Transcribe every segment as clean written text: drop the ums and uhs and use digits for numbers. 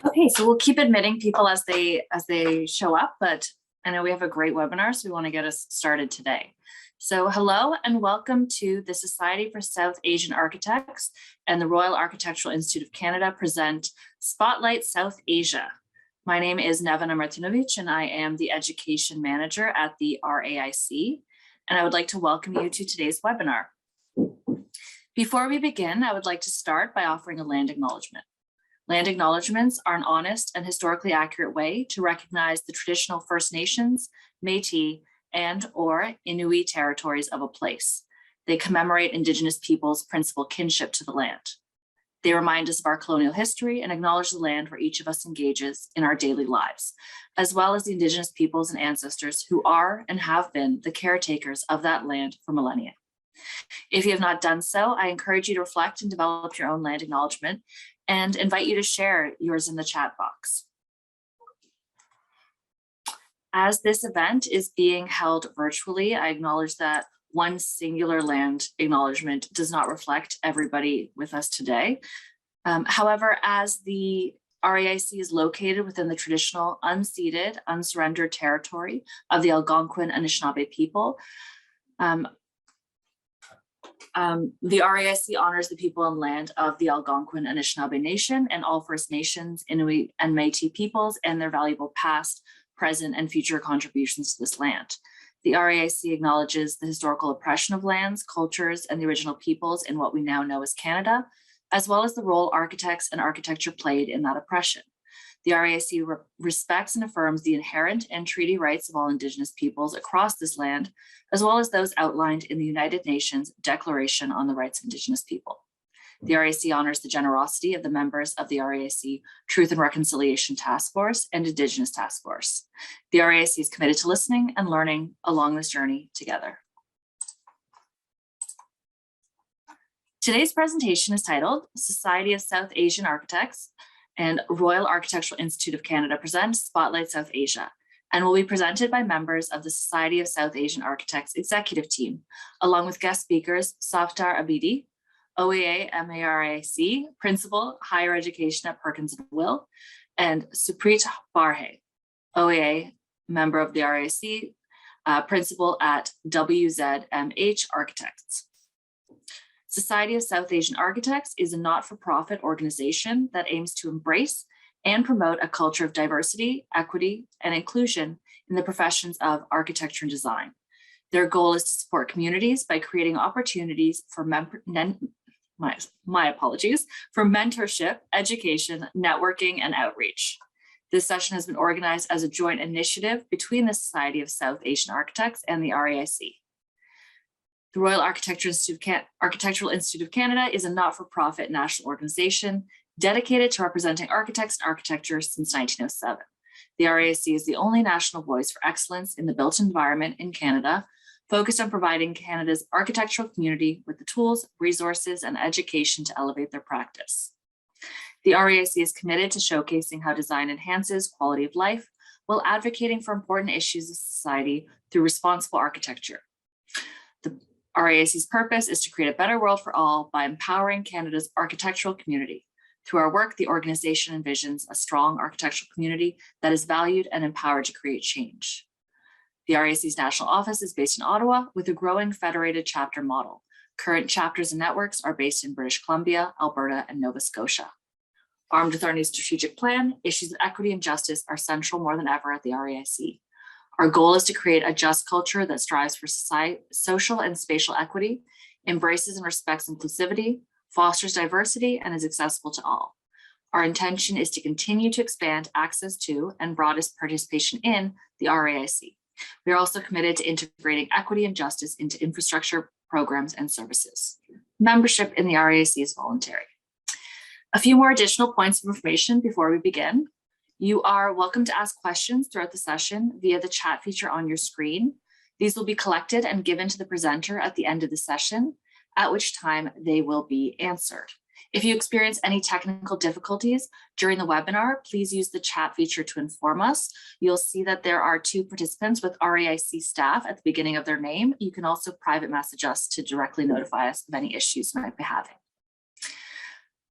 Okay, so we'll keep admitting people as they show up, but I know we have a great webinar, so we want to get us started today. So hello and welcome to the Society for South Asian Architects and the Royal Architectural Institute of Canada present Spotlight South Asia. My name is Nevena Martinovic and I am the Education Manager at the RAIC, and I would like to welcome you to today's webinar. Before we begin, I would like to start by offering a land acknowledgement. Land acknowledgements are an honest and historically accurate way to recognize the traditional First Nations, Métis, and/or Inuit territories of a place. They commemorate Indigenous peoples' principal kinship to the land. They remind us of our colonial history and acknowledge the land where each of us engages in our daily lives, as well as the Indigenous peoples and ancestors who are and have been the caretakers of that land for millennia. If you have not done so, I encourage you to reflect and develop your own land acknowledgement and invite you to share yours in the chat box. As this event is being held virtually, I acknowledge that one singular land acknowledgement does not reflect everybody with us today. However, as the RAIC is located within the traditional unceded, unsurrendered territory of the Algonquin Anishinaabe people, the RAIC honors the people and land of the Algonquin Anishinaabe Nation and all First Nations, Inuit, and Métis peoples and their valuable past, present, and future contributions to this land. The RAIC acknowledges the historical oppression of lands, cultures, and the original peoples in what we now know as Canada, as well as the role architects and architecture played in that oppression. The RAIC respects and affirms the inherent and treaty rights of all Indigenous peoples across this land, as well as those outlined in the United Nations Declaration on the Rights of Indigenous People. The RAIC honors the generosity of the members of the RAIC Truth and Reconciliation Task Force and Indigenous Task Force. The RAIC is committed to listening and learning along this journey together. Today's presentation is titled Society of South Asian Architects and Royal Architectural Institute of Canada presents Spotlight South Asia, and will be presented by members of the Society of South Asian Architects executive team, along with guest speakers Safdar Abidi, OEA MARIC, Principal, Higher Education at Perkins&Will, and Supreet Barhay, OEA, member of the RAIC, Principal at WZMH Architects. Society of South Asian Architects is a not-for-profit organization that aims to embrace and promote a culture of diversity, equity, and inclusion in the professions of architecture and design. Their goal is to support communities by creating opportunities for mentorship, education, networking, and outreach. This session has been organized as a joint initiative between the Society of South Asian Architects and the RAIC. The Royal Architectural Institute of Canada is a not-for-profit national organization dedicated to representing architects and architecture since 1907. The RAIC is the only national voice for excellence in the built environment in Canada, focused on providing Canada's architectural community with the tools, resources, and education to elevate their practice. The RAIC is committed to showcasing how design enhances quality of life while advocating for important issues of society through responsible architecture. The RAIC's purpose is to create a better world for all by empowering Canada's architectural community. Through our work, the organization envisions a strong architectural community that is valued and empowered to create change. The RAIC's national office is based in Ottawa with a growing federated chapter model. Current chapters and networks are based in British Columbia, Alberta, and Nova Scotia. Armed with our new strategic plan, issues of equity and justice are central more than ever at the RAIC. Our goal is to create a just culture that strives for social and spatial equity, embraces and respects inclusivity, fosters diversity, and is accessible to all. Our intention is to continue to expand access to and broadest participation in the RAIC. We are also committed to integrating equity and justice into infrastructure, programs, and services. Membership in the RAIC is voluntary. A few more additional points of information before we begin. You are welcome to ask questions throughout the session via the chat feature on your screen. These will be collected and given to the presenter at the end of the session, at which time they will be answered. If you experience any technical difficulties during the webinar, please use the chat feature to inform us. You'll see that there are 2 participants with RAIC staff at the beginning of their name. You can also private message us to directly notify us of any issues you might be having.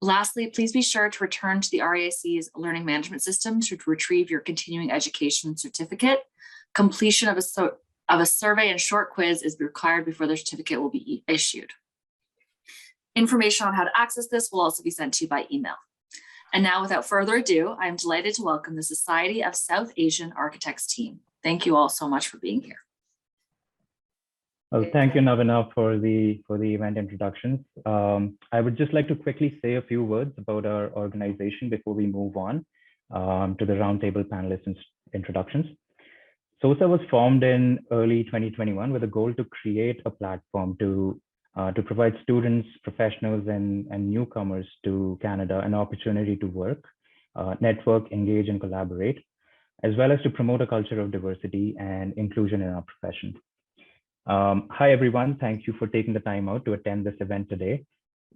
Lastly, please be sure to return to the RAIC's learning management system to retrieve your continuing education certificate. Completion of a survey and short quiz is required before the certificate will be issued. Information on how to access this will also be sent to you by email. And now, without further ado, I am delighted to welcome the Society of South Asian Architects team. Thank you all so much for being here. Well, thank you, Navina, for the event introductions. I would just like to quickly say a few words about our organization before we move on to the roundtable panelists' introductions. SOSA was formed in early 2021 with a goal to create a platform to provide students, professionals, and newcomers to Canada an opportunity to work, network, engage, and collaborate, as well as to promote a culture of diversity and inclusion in our profession. Hi, everyone. Thank you for taking the time out to attend this event today.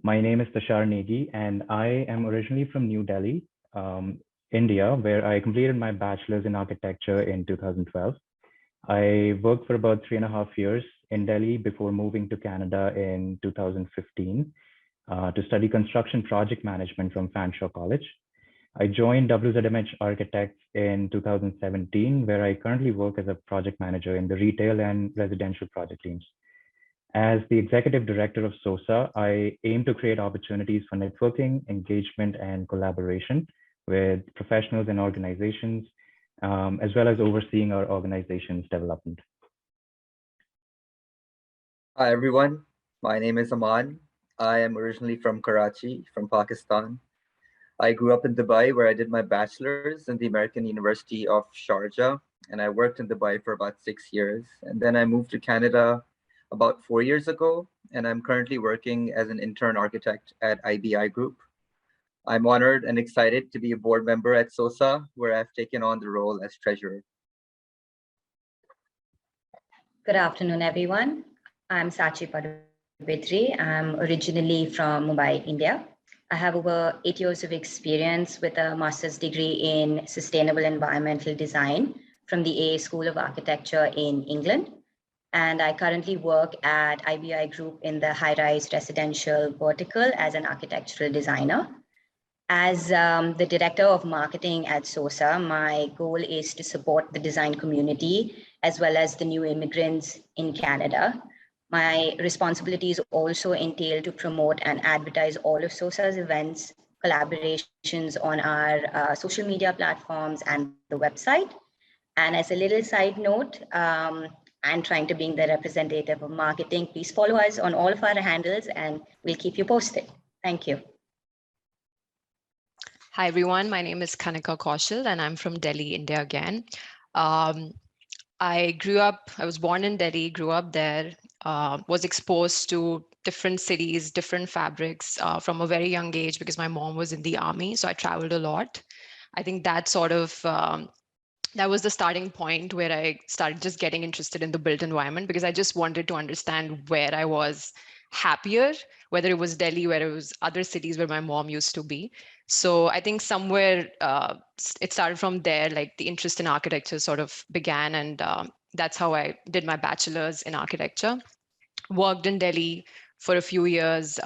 My name is Tushar Negi, and I am originally from New Delhi, India, where I completed my bachelor's in architecture in 2012. I worked for about 3.5 years in Delhi before moving to Canada in 2015 to study construction project management from Fanshawe College. I joined WZMH Architects in 2017, where I currently work as a project manager in the retail and residential project teams. As the executive director of SOSA, I aim to create opportunities for networking, engagement, and collaboration with professionals and organizations, as well as overseeing our organization's development. Hi, everyone. My name is Aman. I am originally from Karachi, from Pakistan. I grew up in Dubai, where I did my bachelor's in the American University of Sharjah, and I worked in Dubai for about 6 years. And then I moved to Canada about 4 years ago, and I'm currently working as an intern architect at IBI Group. I'm honored and excited to be a board member at SOSA, where I've taken on the role as treasurer. Good afternoon, everyone. I'm Sachi Padubidri. I'm originally from Mumbai, India. I have over 8 years of experience with a master's degree in sustainable environmental design from the AA School of Architecture in England. And I currently work at IBI Group in the high-rise residential vertical as an architectural designer. As the director of marketing at SOSA, my goal is to support the design community as well as the new immigrants in Canada. My responsibilities also entail to promote and advertise all of SOSA's events, collaborations on our social media platforms and the website. And as a little side note, I'm trying to be the representative of marketing. Please follow us on all of our handles and we'll keep you posted. Thank you. Hi, everyone. My name is Kanika Kaushal, and I'm from Delhi, India again. I was born in Delhi, grew up there, was exposed to different cities, different fabrics from a very young age because my mom was in the army. So I traveled a lot. I think that sort of, that was the starting point where I started just getting interested in the built environment because I just wanted to understand where I was happier, whether it was Delhi, whether it was other cities where my mom used to be. So I think somewhere it started from there, like the interest in architecture sort of began, and that's how I did my bachelor's in architecture. Worked in Delhi for a few years,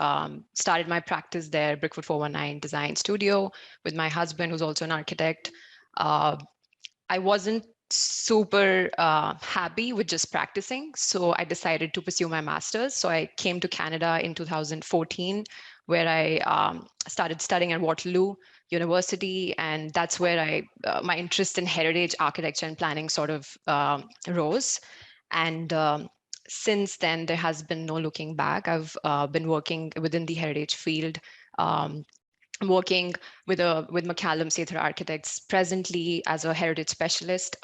started my practice there, Brickwood 419 Design Studio, with my husband, who's also an architect. I wasn't super happy with just practicing, so I decided to pursue my master's. So I came to Canada in 2014, where I started studying at Waterloo University, and that's where my interest in heritage architecture and planning sort of rose. And since then, there has been no looking back. I've been working within the heritage field, working with McCallum Safdar Architects presently as a heritage specialist.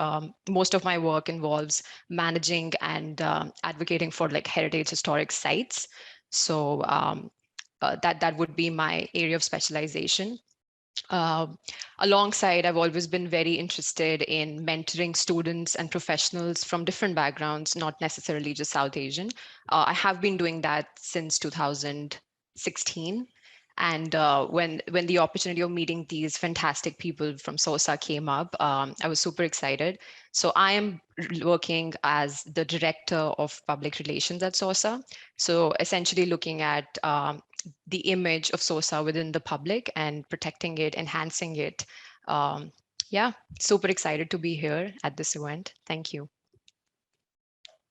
Most of my work involves managing and advocating for like heritage historic sites. So that would be my area of specialization. Alongside, I've always been very interested in mentoring students and professionals from different backgrounds, not necessarily just South Asian. I have been doing that since 2016. And when the opportunity of meeting these fantastic people from SOSA came up, I was super excited. So I am working as the director of public relations at SOSA. So essentially looking at the image of SOSA within the public and protecting it, enhancing it. Yeah, super excited to be here at this event. Thank you.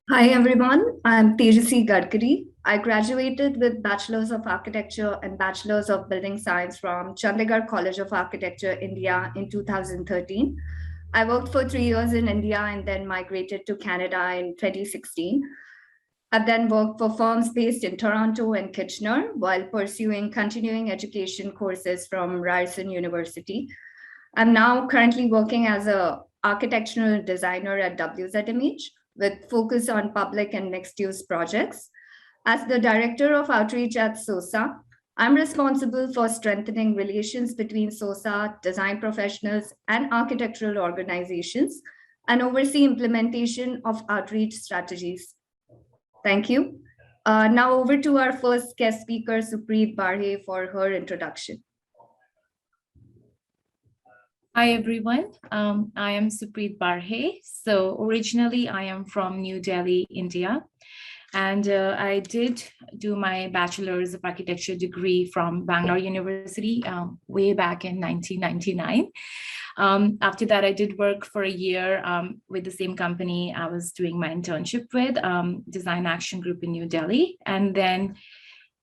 Hi everyone, I'm Tejasvi Gadkari. I graduated with Bachelor's of Architecture and Bachelor's of Building Science from Chandigarh College of Architecture, India in 2013. I worked for 3 years in India and then migrated to Canada in 2016. I've then worked for firms based in Toronto and Kitchener while pursuing continuing education courses from Ryerson University. I'm now currently working as an architectural designer at WZMH with focus on public and mixed-use projects. As the Director of Outreach at SOSA, I'm responsible for strengthening relations between SOSA, design professionals, and architectural organizations, and oversee implementation of outreach strategies. Thank you. Now over to our first guest speaker, Supreet Barhay, for her introduction. Hi, everyone. I am Supreet Barhay. So originally, I am from New Delhi, India. And I did do my Bachelor's of Architecture degree from Bangalore University way back in 1999. After that, I did work for a year with the same company I was doing my internship with, Design Action Group in New Delhi. And then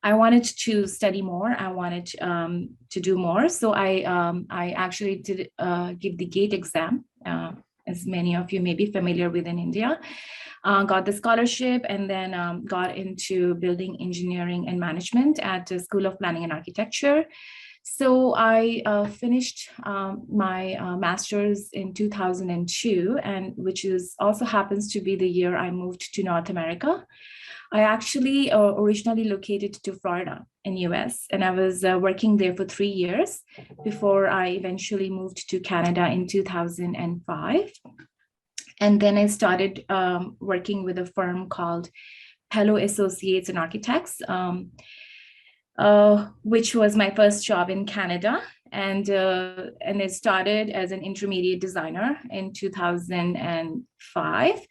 I wanted to study more. I wanted to do more. So I actually did give the GATE exam, as many of you may be familiar with in India. Got the scholarship and then got into building engineering and management at the School of Planning and Architecture. So I finished my master's in 2002, and which is also happens to be the year I moved to North America. I actually originally located to Florida in US, and I was working there for 3 years before I eventually moved to Canada in 2005. And then I started working with a firm called Pello Associates and Architects, which was my first job in Canada. And it started as an intermediate designer in 2005.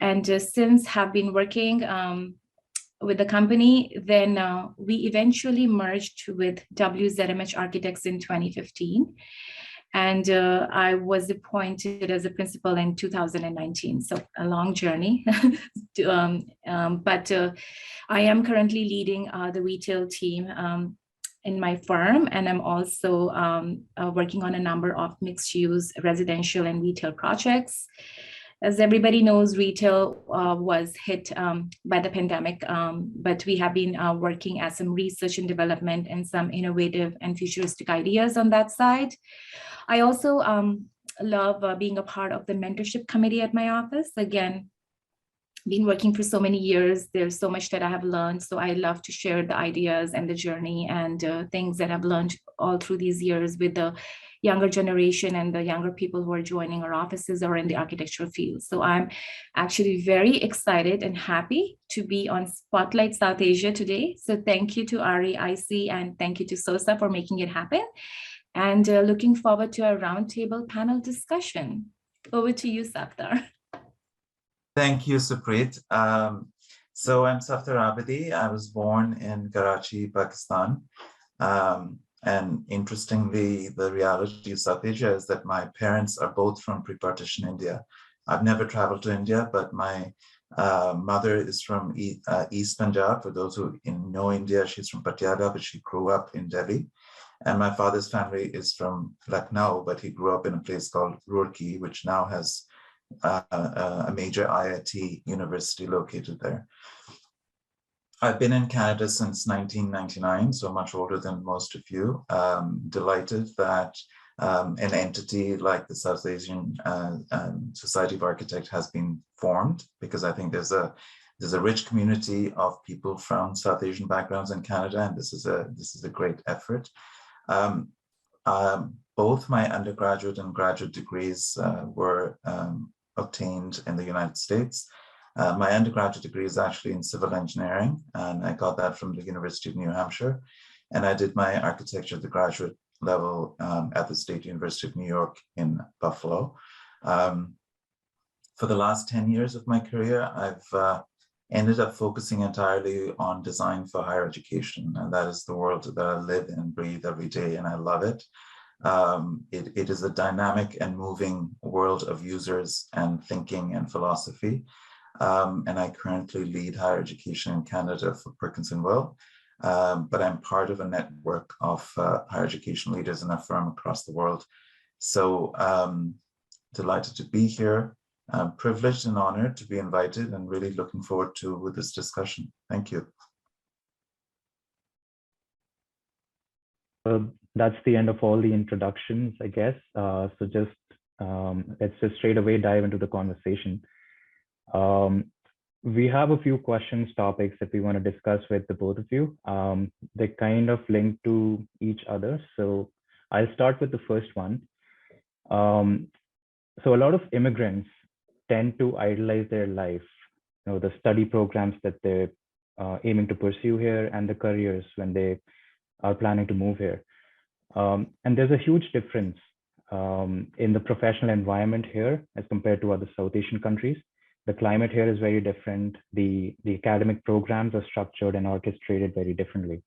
And since have been working with the company, then we eventually merged with WZMH Architects in 2015. And I was appointed as a principal in 2019. So a long journey. But I am currently leading the retail team in my firm. And I'm also working on a number of mixed use residential and retail projects. As everybody knows, retail was hit by the pandemic, but we have been working at some research and development and some innovative and futuristic ideas on that side. I also love being a part of the mentorship committee at my office. Again, been working for so many years. There's so much that I have learned. So I love to share the ideas and the journey and things that I've learned all through these years with the younger generation and the younger people who are joining our offices or in the architectural field. So I'm actually very excited and happy to be on Spotlight South Asia today. So thank you to RAIC and thank you to SOSA for making it happen. And looking forward to a roundtable panel discussion. Over to you, Safdar. Thank you, Supreet. So I'm Safdar Abidi. I was born in Karachi, Pakistan. And interestingly, the reality of South Asia is that my parents are both from pre-partition India. I've never traveled to India, but my mother is from East Punjab. For those who know India, she's from Patiala, but she grew up in Delhi. And my father's family is from Lucknow, but he grew up in a place called Roorkee, which now has a major IIT university located there. I've been in Canada since 1999, so much older than most of you. Delighted that an entity like the South Asian Society of Architects has been formed, because I think there's a rich community of people from South Asian backgrounds in Canada, and this is a great effort. Both my undergraduate and graduate degrees were obtained in the United States. My undergraduate degree is actually in civil engineering, and I got that from the University of New Hampshire. And I did my architecture at the graduate level at the State University of New York in Buffalo. For the last 10 years of my career, I've ended up focusing entirely on design for higher education. And that is the world that I live and breathe every day, and I love it. It is a dynamic and moving world of users and thinking and philosophy. And I currently lead higher education in Canada for Perkins&Will, but I'm part of a network of higher education leaders in a firm across the world. So delighted to be here, privileged and honored to be invited, and really looking forward to this discussion. Thank you. That's the end of all the introductions, I guess. So just let's just straight away dive into the conversation. We have a few questions, topics that we want to discuss with the both of you. They kind of link to each other. So I'll start with the first one. So a lot of immigrants tend to idolize their life, the study programs that they're aiming to pursue here and the careers when they are planning to move here. And there's a huge difference in the professional environment here as compared to other South Asian countries. The climate here is very different. The academic programs are structured and orchestrated very differently.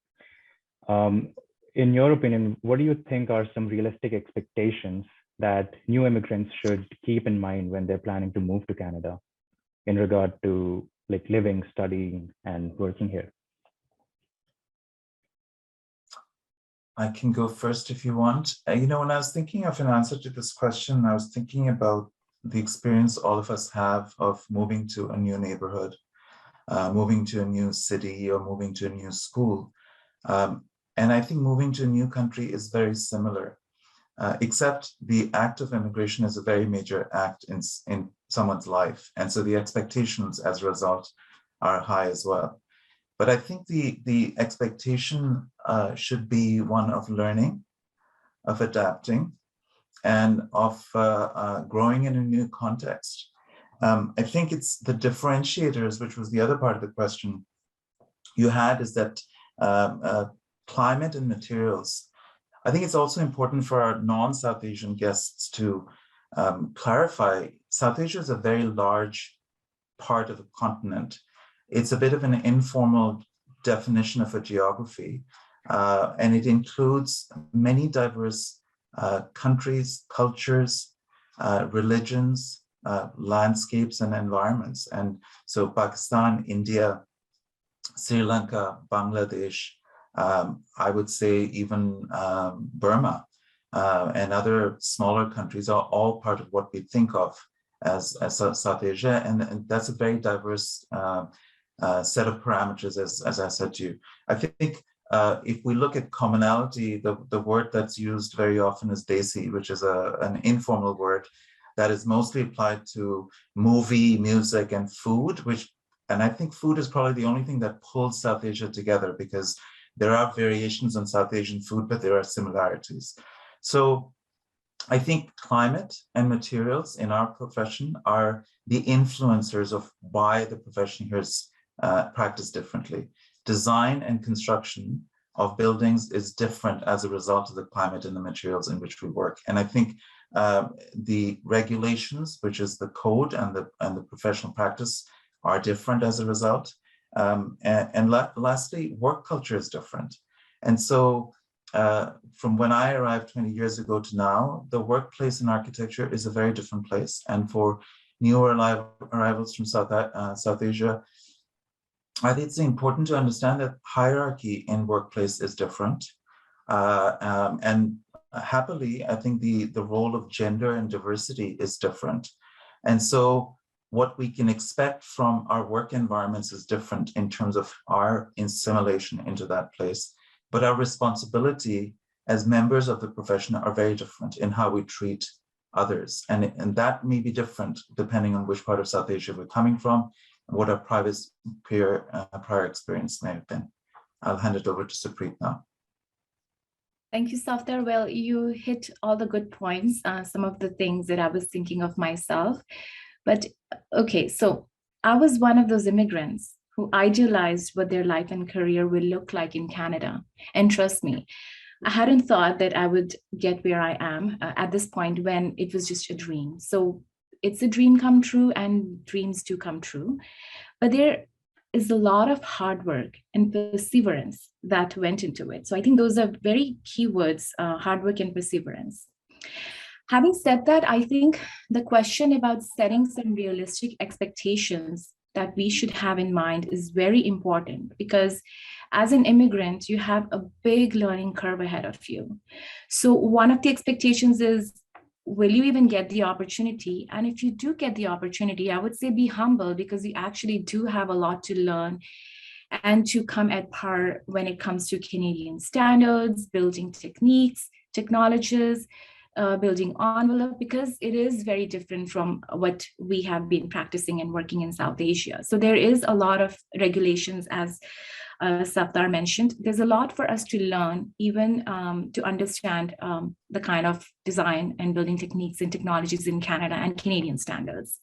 In your opinion, what do you think are some realistic expectations that new immigrants should keep in mind when they're planning to move to Canada in regard to like living, studying, and working here? I can go first if you want. When I was thinking of an answer to this question, I was thinking about the experience all of us have of moving to a new neighborhood, moving to a new city, or moving to a new school. And I think moving to a new country is very similar, except the act of immigration is a very major act in someone's life. And so the expectations as a result are high as well. But I think the expectation should be one of learning, of adapting, and of growing in a new context. I think it's the differentiators, which was the other part of the question you had, is that climate and materials. I think it's also important for our non-South Asian guests to clarify, South Asia is a very large part of the continent. It's a bit of an informal definition of a geography, and it includes many diverse countries, cultures, religions, landscapes, and environments. And so Pakistan, India, Sri Lanka, Bangladesh, I would say even Burma and other smaller countries are all part of what we think of as South Asia. And that's a very diverse set of parameters, as I said to you. I think if we look at commonality, the word that's used very often is desi, which is an informal word that is mostly applied to movie, music, and food, and I think food is probably the only thing that pulls South Asia together, because there are variations on South Asian food, but there are similarities. So I think climate and materials in our profession are the influencers of why the profession here is practiced differently. Design and construction of buildings is different as a result of the climate and the materials in which we work. And I think the regulations, which is the code and the professional practice, are different as a result. And lastly, work culture is different. And so from when I arrived 20 years ago to now, the workplace in architecture is a very different place. And for newer arrivals from South Asia, I think it's important to understand that hierarchy in workplace is different. And happily, I think the role of gender and diversity is different. And so what we can expect from our work environments is different in terms of our assimilation into that place. But our responsibility as members of the profession are very different in how we treat others. And that may be different depending on which part of South Asia we're coming from, what our prior experience may have been. I'll hand it over to Supreet now. Thank you, Safdar. Well, you hit all the good points, some of the things that I was thinking of myself. But okay, so I was one of those immigrants who idealized what their life and career will look like in Canada. And trust me, I hadn't thought that I would get where I am at this point when it was just a dream. So it's a dream come true, and dreams do come true. But there is a lot of hard work and perseverance that went into it. So I think those are very key words, hard work and perseverance. Having said that, I think the question about setting some realistic expectations that we should have in mind is very important, because as an immigrant, you have a big learning curve ahead of you. So one of the expectations is, will you even get the opportunity? And if you do get the opportunity, I would say be humble, because you actually do have a lot to learn and to come at par when it comes to Canadian standards, building techniques, technologies, building envelope, because it is very different from what we have been practicing and working in South Asia. So there is a lot of regulations, as Safdar mentioned. There's a lot for us to learn, even to understand the kind of design and building techniques and technologies in Canada and Canadian standards.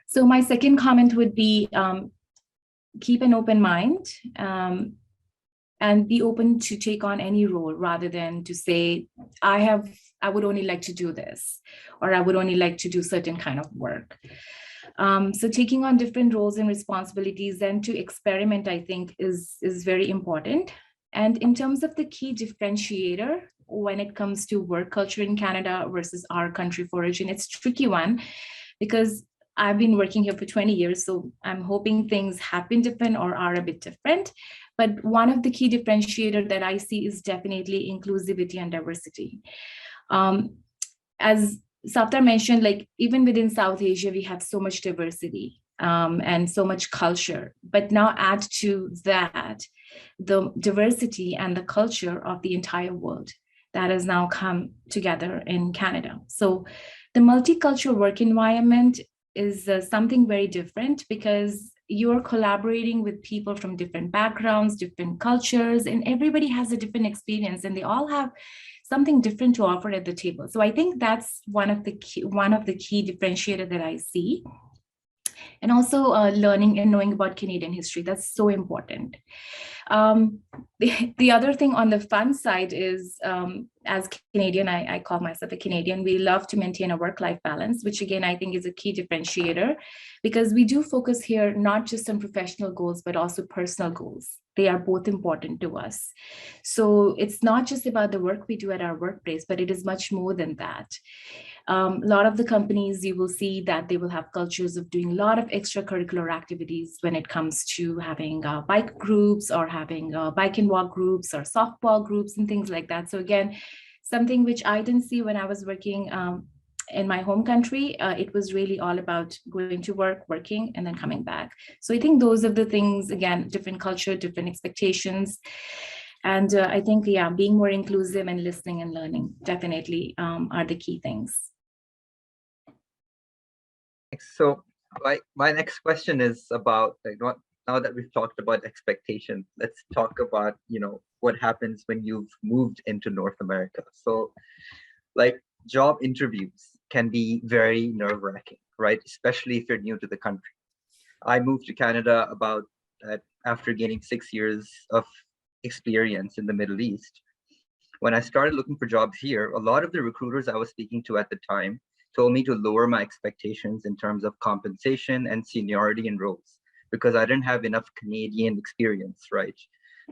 So my second comment would be keep an open mind and be open to take on any role, rather than to say, I would only like to do this, or I would only like to do certain kind of work. So taking on different roles and responsibilities and to experiment, I think is very important. And in terms of the key differentiator when it comes to work culture in Canada versus our country of origin, it's a tricky one, because I've been working here for 20 years, so I'm hoping things have been different or are a bit different. But one of the key differentiator that I see is definitely inclusivity and diversity. As Safdar mentioned, like even within South Asia, we have so much diversity and so much culture. But now add to that the diversity and the culture of the entire world that has now come together in Canada. So the multicultural work environment is something very different, because you're collaborating with people from different backgrounds, different cultures, and everybody has a different experience, and they all have something different to offer at the table. So I think that's one of the key differentiator that I see. And also learning and knowing about Canadian history, that's so important. The other thing on the fun side is, as Canadian, I call myself a Canadian, we love to maintain a work-life balance, which again, I think is a key differentiator, because we do focus here not just on professional goals, but also personal goals. They are both important to us. So it's not just about the work we do at our workplace, but it is much more than that. A lot of the companies, you will see that they will have cultures of doing a lot of extracurricular activities when it comes to having bike groups, or having bike and walk groups, or softball groups and things like that. So again, something which I didn't see when I was working in my home country. It was really all about going to work, working, and then coming back. So I think those are the things, again, different culture, different expectations. And I think, yeah, being more inclusive and listening and learning definitely are the key things. So my next question is about, like, now that we've talked about expectations, let's talk about, what happens when you've moved into North America. So like job interviews can be very nerve-wracking, right? Especially if you're new to the country. I moved to Canada about after gaining 6 years of experience in the Middle East. When I started looking for jobs here, a lot of the recruiters I was speaking to at the time told me to lower my expectations in terms of compensation and seniority in roles, because I didn't have enough Canadian experience, right?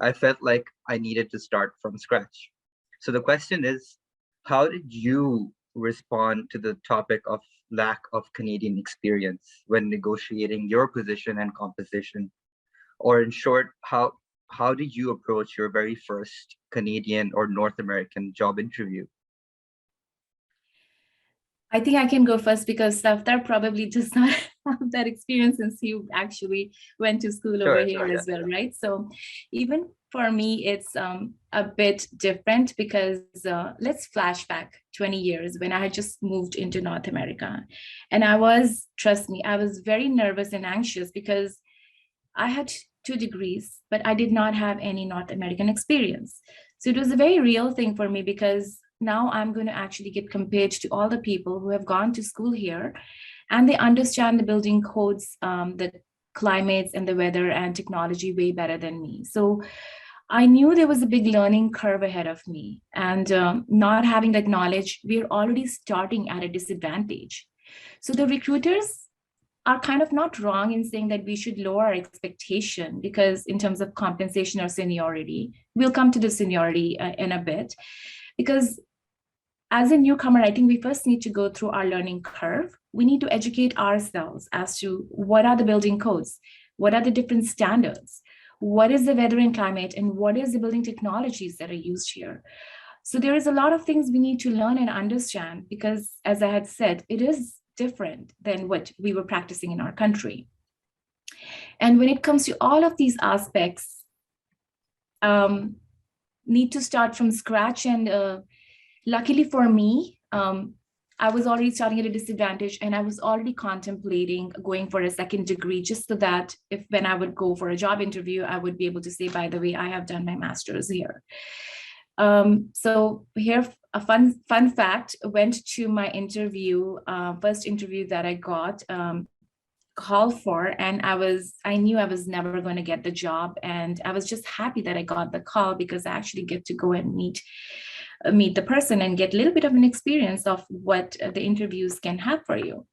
I felt like I needed to start from scratch. So the question is, how did you respond to the topic of lack of Canadian experience when negotiating your position and composition? Or in short, how did you approach your very first Canadian or North American job interview? I think I can go first, because Safdar probably does not have that experience, since you actually went to school over here as well, right? So even for me, it's a bit different, because let's flash back 20 years when I had just moved into North America. And trust me, I was very nervous and anxious, because I had 2 degrees, but I did not have any North American experience. So it was a very real thing for me, because now I'm going to actually get compared to all the people who have gone to school here, and they understand the building codes, the climates and the weather and technology way better than me. So I knew there was a big learning curve ahead of me, and not having that knowledge, we're already starting at a disadvantage. So the recruiters are kind of not wrong in saying that we should lower our expectation, because in terms of compensation or seniority, we'll come to the seniority in a bit, because as a newcomer, I think we first need to go through our learning curve. We need to educate ourselves as to what are the building codes, what are the different standards, what is the weather and climate, and what is the building technologies that are used here. So there is a lot of things we need to learn and understand, because as I had said, it is different than what we were practicing in our country. And when it comes to all of these aspects, need to start from scratch. And luckily for me, I was already starting at a disadvantage, and I was already contemplating going for a second degree, just so that if when I would go for a job interview, I would be able to say, by the way, I have done my master's here. So here, a fun fact, went to my interview, first interview that I got called for, and I knew I was never going to get the job. And I was just happy that I got the call, because I actually get to go and meet the person and get a little bit of an experience of what the interviews can have for you.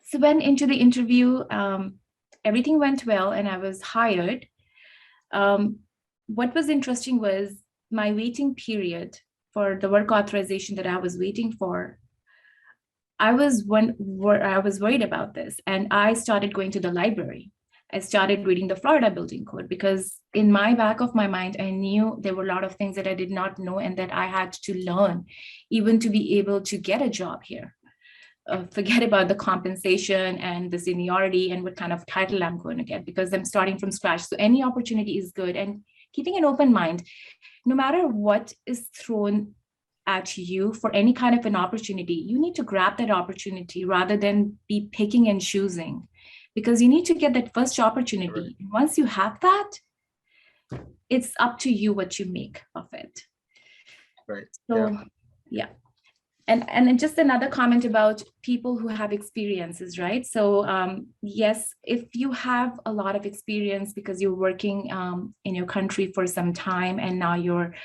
So went into the interview, everything went well, and I was hired. What was interesting was my waiting period for the work authorization that I was waiting for. I was worried about this, and I started going to the library. I started reading the Florida Building Code, because in my back of my mind, I knew there were a lot of things that I did not know and that I had to learn, even to be able to get a job here. Forget about the compensation and the seniority and what kind of title I'm going to get, because I'm starting from scratch. So any opportunity is good, and keeping an open mind, no matter what is thrown at you for any kind of an opportunity, you need to grab that opportunity rather than be picking and choosing, because you need to get that first opportunity. Right. Once you have that, it's up to you what you make of it. Right. So, yeah. And just another comment about people who have experiences, right? So yes, if you have a lot of experience because you're working in your country for some time and now you're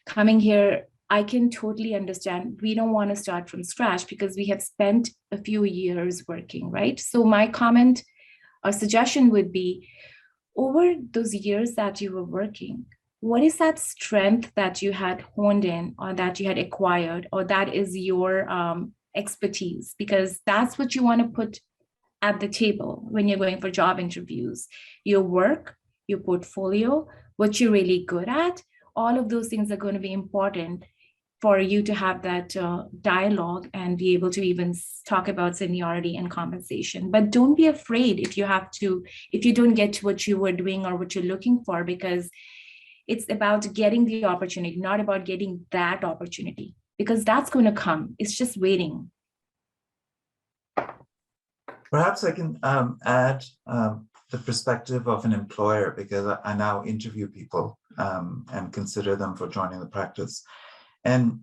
coming here, I can totally understand. We don't want to start from scratch because we have spent a few years working, right? So my comment or suggestion would be, over those years that you were working, what is that strength that you had honed in or that you had acquired, or that is your expertise? Because that's what you want to put at the table when you're going for job interviews. Your work, your portfolio, what you're really good at, all of those things are going to be important for you to have that dialogue and be able to even talk about seniority and compensation. But don't be afraid if you don't get what you were doing or what you're looking for, because it's about getting the opportunity, not about getting that opportunity, because that's going to come. It's just waiting. Perhaps I can add the perspective of an employer, because I now interview people and consider them for joining the practice. And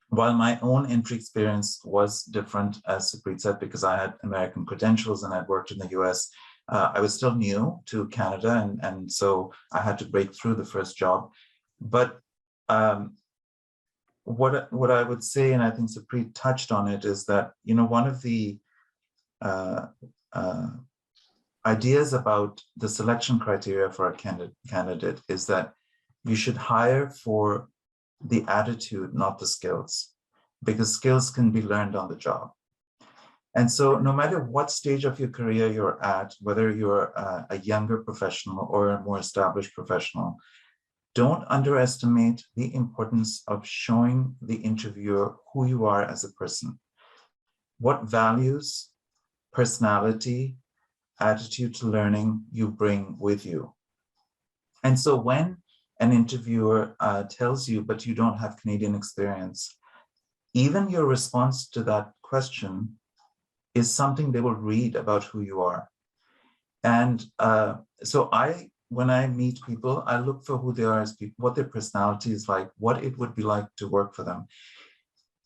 while my own entry experience was different, as Supreet said, because I had American credentials and I'd worked in the US, I was still new to Canada, and so I had to break through the first job. But what I would say, and I think Supreet touched on it, is that, you know, one of the ideas about the selection criteria for a candidate is that you should hire for the attitude, not the skills, because skills can be learned on the job. And so no matter what stage of your career you're at, whether you're a younger professional or a more established professional, don't underestimate the importance of showing the interviewer who you are as a person, what values, personality, attitude to learning you bring with you. And so when an interviewer tells you, but you don't have Canadian experience, even your response to that question is something they will read about who you are. And so when I meet people, I look for who they are as people, what their personality is like, what it would be like to work for them.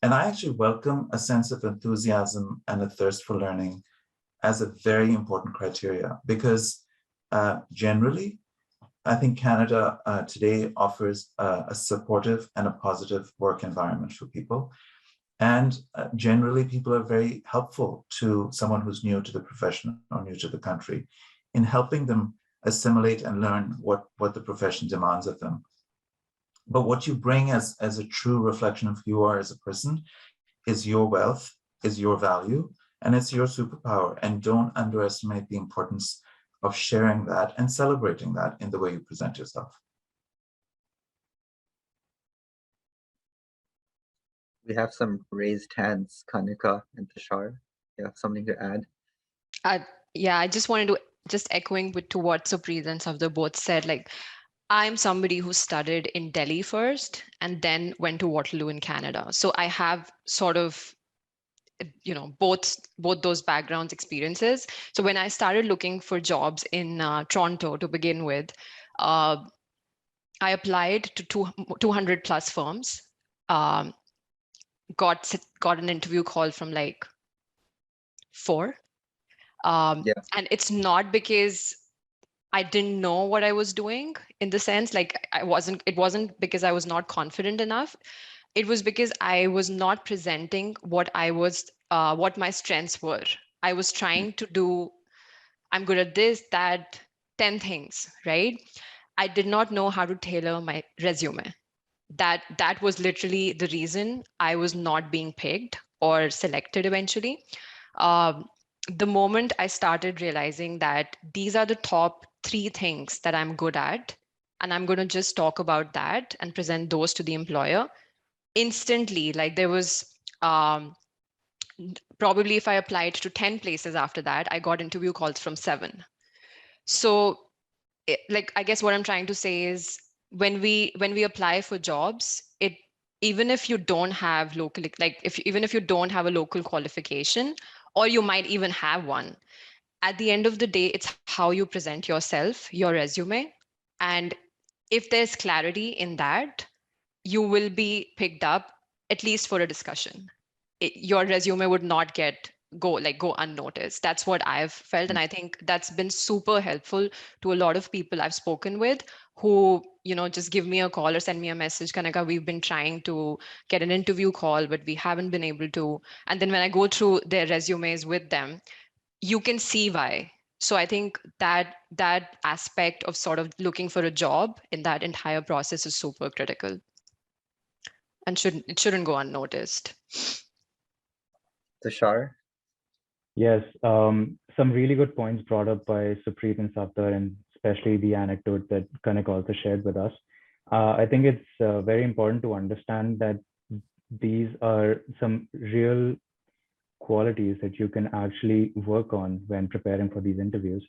And I actually welcome a sense of enthusiasm and a thirst for learning as a very important criteria, because generally, I think Canada today offers a supportive and a positive work environment for people. And generally, people are very helpful to someone who's new to the profession or new to the country in helping them assimilate and learn what the profession demands of them. But what you bring as a true reflection of who you are as a person is your wealth, is your value, and it's your superpower. And don't underestimate the importance of sharing that and celebrating that in the way you present yourself. We have some raised hands, Kanika and Tushar. You have something to add? Yeah, I just wanted to just echoing to what Supreet and Safdar both said, like, I'm somebody who studied in Delhi first and then went to Waterloo in Canada. So I have sort of, both those backgrounds experiences. So when I started looking for jobs in Toronto to begin with, I applied to 200 plus firms, got an interview call from like 4. And it's not because I didn't know what I was doing, in the sense, like it wasn't because I was not confident enough. It was because I was not presenting what my strengths were. I was trying to do, I'm good at this, that, 10 things, right? I did not know how to tailor my resume. That was literally the reason I was not being picked or selected eventually. The moment I started realizing that these are the top 3 things that I'm good at, and I'm going to just talk about that and present those to the employer, instantly, like there was probably, if I applied to 10 places after that, I got interview calls from 7. So I guess what I'm trying to say is, when we apply for jobs, even if you don't have even if you don't have a local qualification, or you might even have one, at the end of the day, it's how you present yourself, your resume. And if there's clarity in that, you will be picked up, at least for a discussion. Your resume would not go unnoticed. That's what I've felt. And I think that's been super helpful to a lot of people I've spoken with, who, just give me a call or send me a message, Kanika, we've been trying to get an interview call, but we haven't been able to. And then when I go through their resumes with them, you can see why. So I think that aspect of sort of looking for a job in that entire process is super critical, and it shouldn't go unnoticed. Tushar? Yes, some really good points brought up by Supreet and Safdar, and especially the anecdote that Kanik also shared with us. I think it's very important to understand that these are some real qualities that you can actually work on when preparing for these interviews.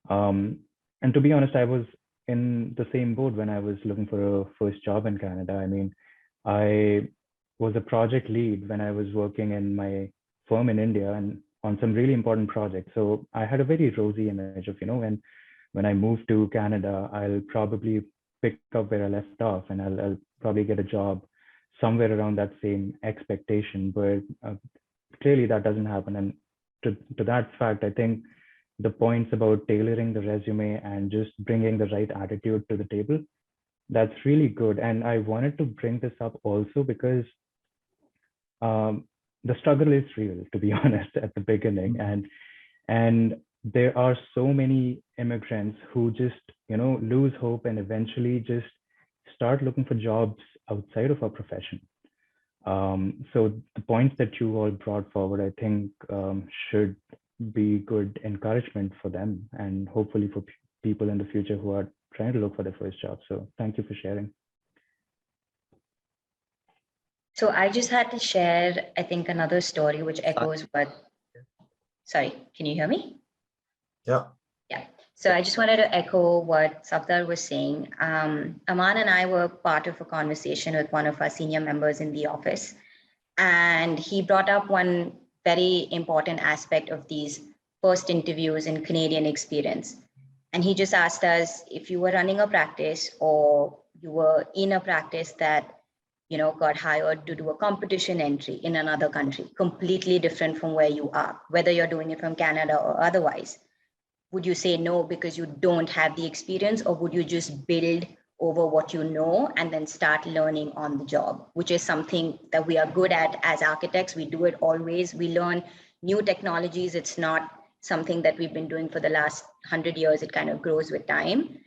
And to be honest, I was in the same boat when I was looking for a first job in Canada. I mean, I was a project lead when I was working in my firm in India and on some really important projects. So I had a very rosy image of, when I moved to Canada, I'll probably pick up where I left off, and I'll probably get a job somewhere around that same expectation. But clearly that doesn't happen. And to that fact, I think the points about tailoring the resume and just bringing the right attitude to the table, that's really good. And I wanted to bring this up also because the struggle is real, to be honest, at the beginning. And there are so many immigrants who just, lose hope and eventually just start looking for jobs outside of our profession. So the points that you all brought forward, I think, should be good encouragement for them, and hopefully for people in the future who are trying to look for their first job. So thank you for sharing. So I just had to share, I think, another story which echoes what, sorry, can you hear me? Yeah. Yeah. So I just wanted to echo what Safdar was saying. Aman and I were part of a conversation with one of our senior members in the office, and he brought up one very important aspect of these first interviews in Canadian experience. And he just asked us if you were running a practice or you were in a practice that got hired to do a competition entry in another country, completely different from where you are, whether you're doing it from Canada or otherwise. Would you say no because you don't have the experience, or would you just build over what you know and then start learning on the job, which is something that we are good at as architects. We do it always. We learn new technologies. It's not something that we've been doing for the last 100 years. It kind of grows with time.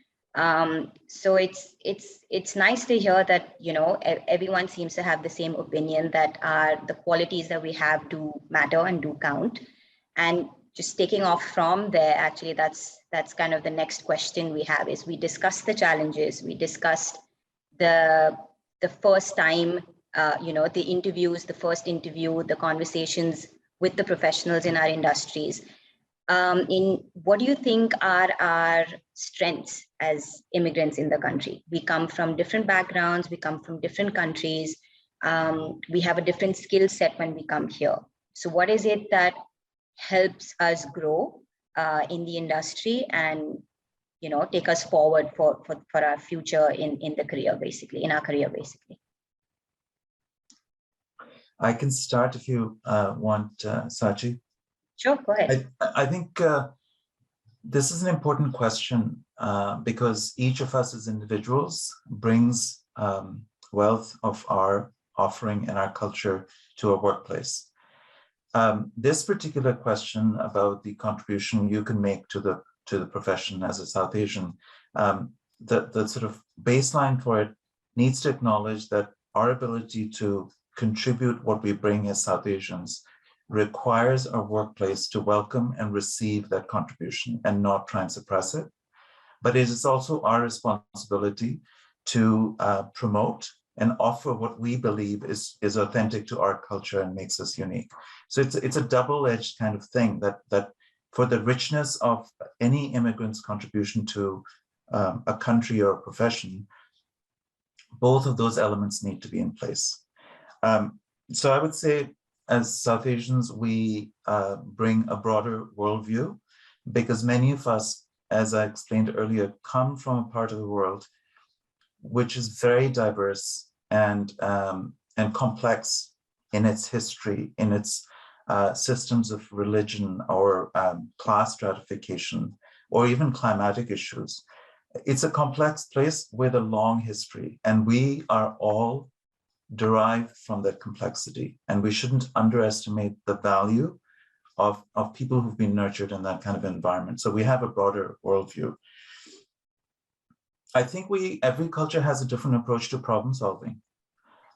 So it's nice to hear that, you know, everyone seems to have the same opinion that the qualities that we have do matter and do count. And just taking off from there, actually, that's kind of the next question we have is we discussed the challenges, we discussed the first time, you know, the interviews, the first interview, the conversations with the professionals in our industries. In what do you think are our strengths as immigrants in the country? We come from different backgrounds, we come from different countries, we have a different skill set when we come here. So what is it that helps us grow in the industry and, you know, take us forward for our future in the career, basically, in our career, basically? I can start if you want, Sachi. Sure, go ahead. I think this is an important question because each of us as individuals brings wealth of our offering and our culture to a workplace. This particular question about the contribution you can make to the profession as a South Asian, the sort of baseline for it needs to acknowledge that our ability to contribute what we bring as South Asians requires our workplace to welcome and receive that contribution and not try and suppress it. But it is also our responsibility to promote and offer what we believe is authentic to our culture and makes us unique. So it's a double-edged kind of thing that for the richness of any immigrant's contribution to a country or a profession, both of those elements need to be in place. So I would say, as South Asians, we bring a broader worldview because many of us, as I explained earlier, come from a part of the world which is very diverse and complex in its history, in its systems of religion or class stratification, or even climatic issues. It's a complex place with a long history, and we are all derived from that complexity, and we shouldn't underestimate the value of people who've been nurtured in that kind of environment. So we have a broader worldview. I think every culture has a different approach to problem solving.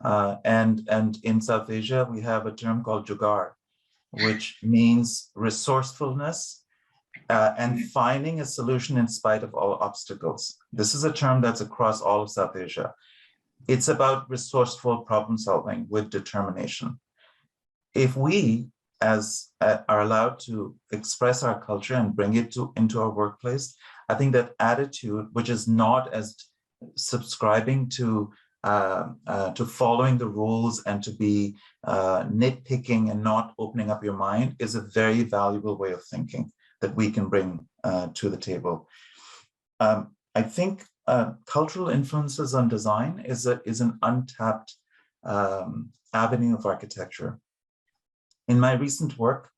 And in South Asia, we have a term called jugaad, which means resourcefulness and finding a solution in spite of all obstacles. This is a term that's across all of South Asia. It's about resourceful problem solving with determination. If we are allowed to express our culture and bring it into our workplace, I think that attitude, which is not as subscribing to following the rules and to be nitpicking and not opening up your mind, is a very valuable way of thinking that we can bring to the table. I think cultural influences on design is an untapped avenue of architecture. In my recent work,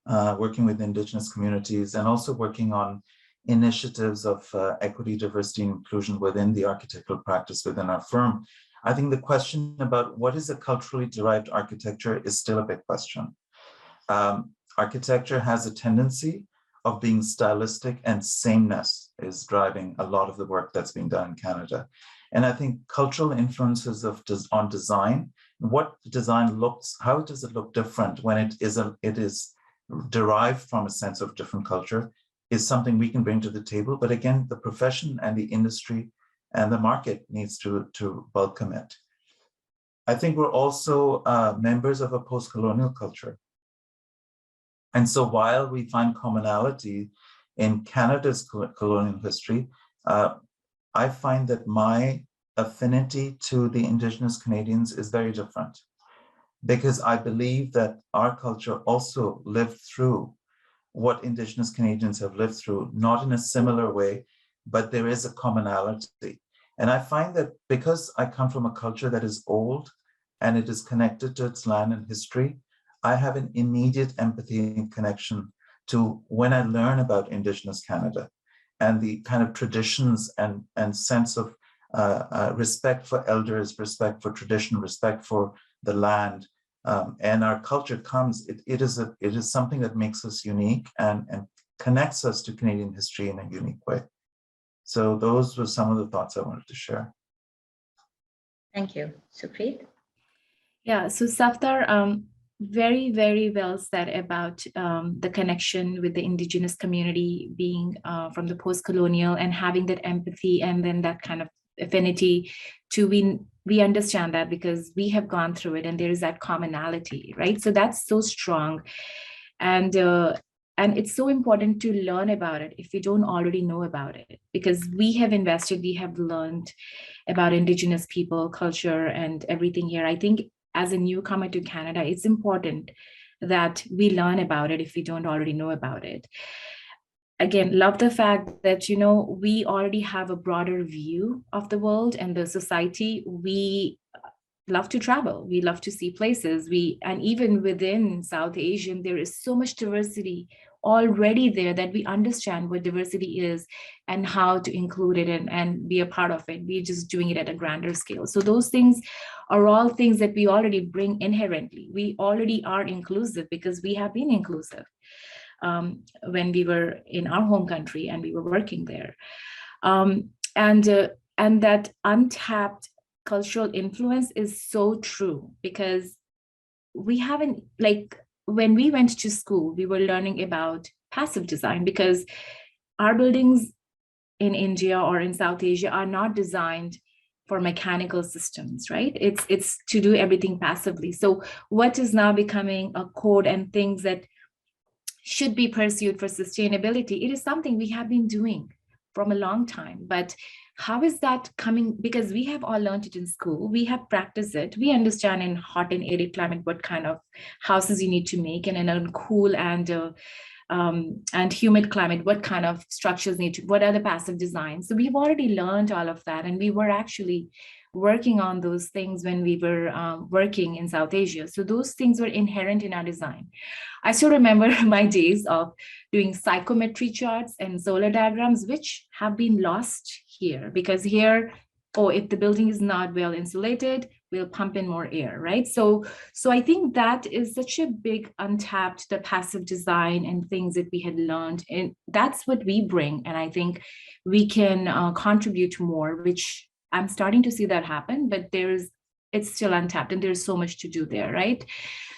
working with Indigenous communities and also working on initiatives of equity, diversity, and inclusion within the architectural practice within our firm, I think the question about what is a culturally derived architecture is still a big question. Architecture has a tendency of being stylistic, and sameness is driving a lot of the work that's being done in Canada. And I think cultural influences on design, what design looks, how does it look different when it is derived from a sense of different culture, is something we can bring to the table. But again, the profession and the industry and the market needs to welcome it. I think we're also members of a post-colonial culture. And so while we find commonality in Canada's colonial history, I find that my affinity to the Indigenous Canadians is very different, because I believe that our culture also lived through what Indigenous Canadians have lived through, not in a similar way, but there is a commonality. And I find that because I come from a culture that is old and it is connected to its land and history, I have an immediate empathy and connection to when I learn about Indigenous Canada and the kind of traditions and sense of respect for elders, respect for tradition, respect for the land. And our culture comes, it is something that makes us unique and connects us to Canadian history in a unique way. So those were some of the thoughts I wanted to share. Thank you. Supreet? Yeah, so Safdar, very, very well said about the connection with the Indigenous community being from the post-colonial and having that empathy and then that kind of affinity to we understand that because we have gone through it and there is that commonality, right? So that's so strong. And it's so important to learn about it if you don't already know about it, because we have invested, we have learned about Indigenous people, culture, and everything here. I think as a newcomer to Canada, it's important that we learn about it if we don't already know about it. Again, love the fact that, you know, we already have a broader view of the world and the society. We love to travel. We love to see places. And even within South Asian, there is so much diversity already there that we understand what diversity is and how to include it and be a part of it. We're just doing it at a grander scale. So those things are all things that we already bring inherently. We already are inclusive because we have been inclusive when we were in our home country and we were working there. And that untapped cultural influence is so true, because we haven't, like, when we went to school, we were learning about passive design because our buildings in India or in South Asia are not designed for mechanical systems, right? It's to do everything passively. So what is now becoming a code and things that should be pursued for sustainability, it is something we have been doing from a long time. But how is that coming? Because we have all learned it in school, we have practiced it, we understand in hot and arid climate what kind of houses you need to make, and in a cool and humid climate, what kind of structures need to, what are the passive designs. So we've already learned all of that, and we were actually working on those things when we were working in South Asia. So those things were inherent in our design. I still remember my days of doing psychometry charts and solar diagrams, which have been lost here, because here, if the building is not well insulated, we'll pump in more air, right? So I think that is such a big untapped, the passive design and things that we had learned, and that's what we bring. And I think we can contribute more, which I'm starting to see that happen, but it's still untapped and there's so much to do there, right?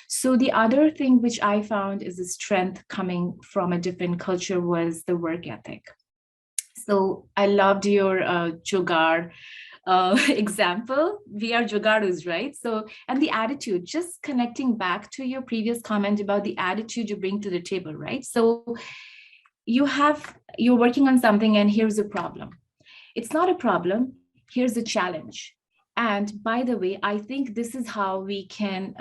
So the other thing which I found is the strength coming from a different culture was the work ethic. So I loved your Jogar example. We are Jogarus, right? So, and the attitude, just connecting back to your previous comment about the attitude you bring to the table, right? So you're working on something and here's a problem. It's not a problem, here's a challenge. And by the way, I think this is how we can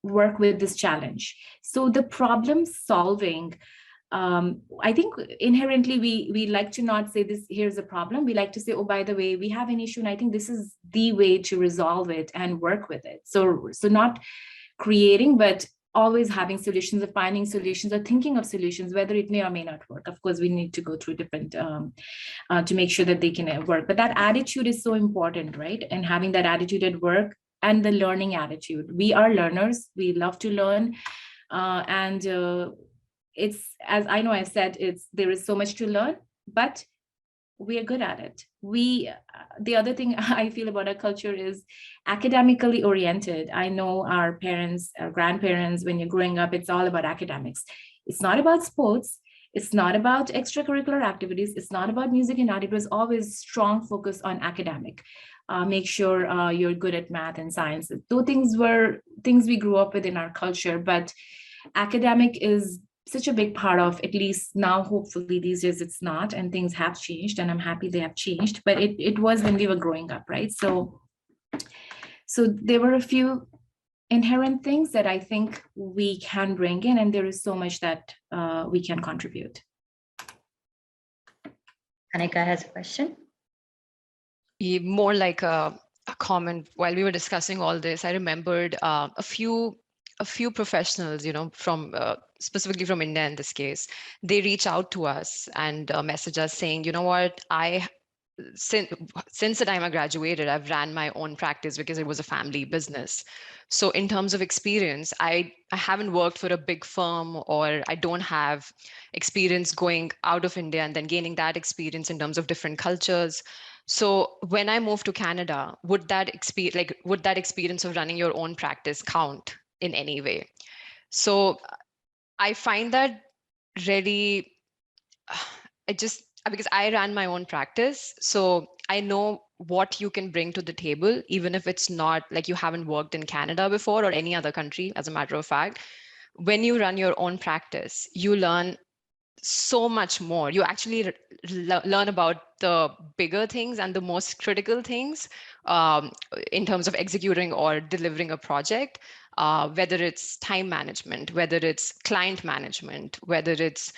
work with this challenge. So the problem solving, I think inherently we like to not say this, here's a problem. We like to say, oh, by the way, we have an issue and I think this is the way to resolve it and work with it. So not creating, but always having solutions, or finding solutions, or thinking of solutions, whether it may or may not work. Of course, we need to go through different to make sure that they can work. But that attitude is so important, right? And having that attitude at work and the learning attitude. We are learners. We love to learn. It's, as I know I said, there is so much to learn, but we are good at it. The other thing I feel about our culture is academically oriented. I know our parents, our grandparents, when you're growing up, it's all about academics. It's not about sports. It's not about extracurricular activities. It's not about music and art. It was always strong focus on academic. Make sure you're good at math and science. Those things were things we grew up with in our culture, but academic is such a big part of, at least now, hopefully these days it's not, and things have changed, and I'm happy they have changed, but it was when we were growing up, right? So there were a few inherent things that I think we can bring in, and there is so much that we can contribute. Anika has a question. More like a comment. While we were discussing all this, I remembered a few professionals, from specifically from India in this case, they reach out to us and message us saying, you know what, I since the time I graduated, I've ran my own practice because it was a family business. So in terms of experience, I haven't worked for a big firm, or I don't have experience going out of India and then gaining that experience in terms of different cultures. So when I moved to Canada, would that experience of running your own practice count in any way? So I find that really, because I ran my own practice, so I know what you can bring to the table, even if it's not like you haven't worked in Canada before or any other country, as a matter of fact. When you run your own practice, you learn so much more. You actually learn about the bigger things and the most critical things in terms of executing or delivering a project, whether it's time management, whether it's client management, whether it's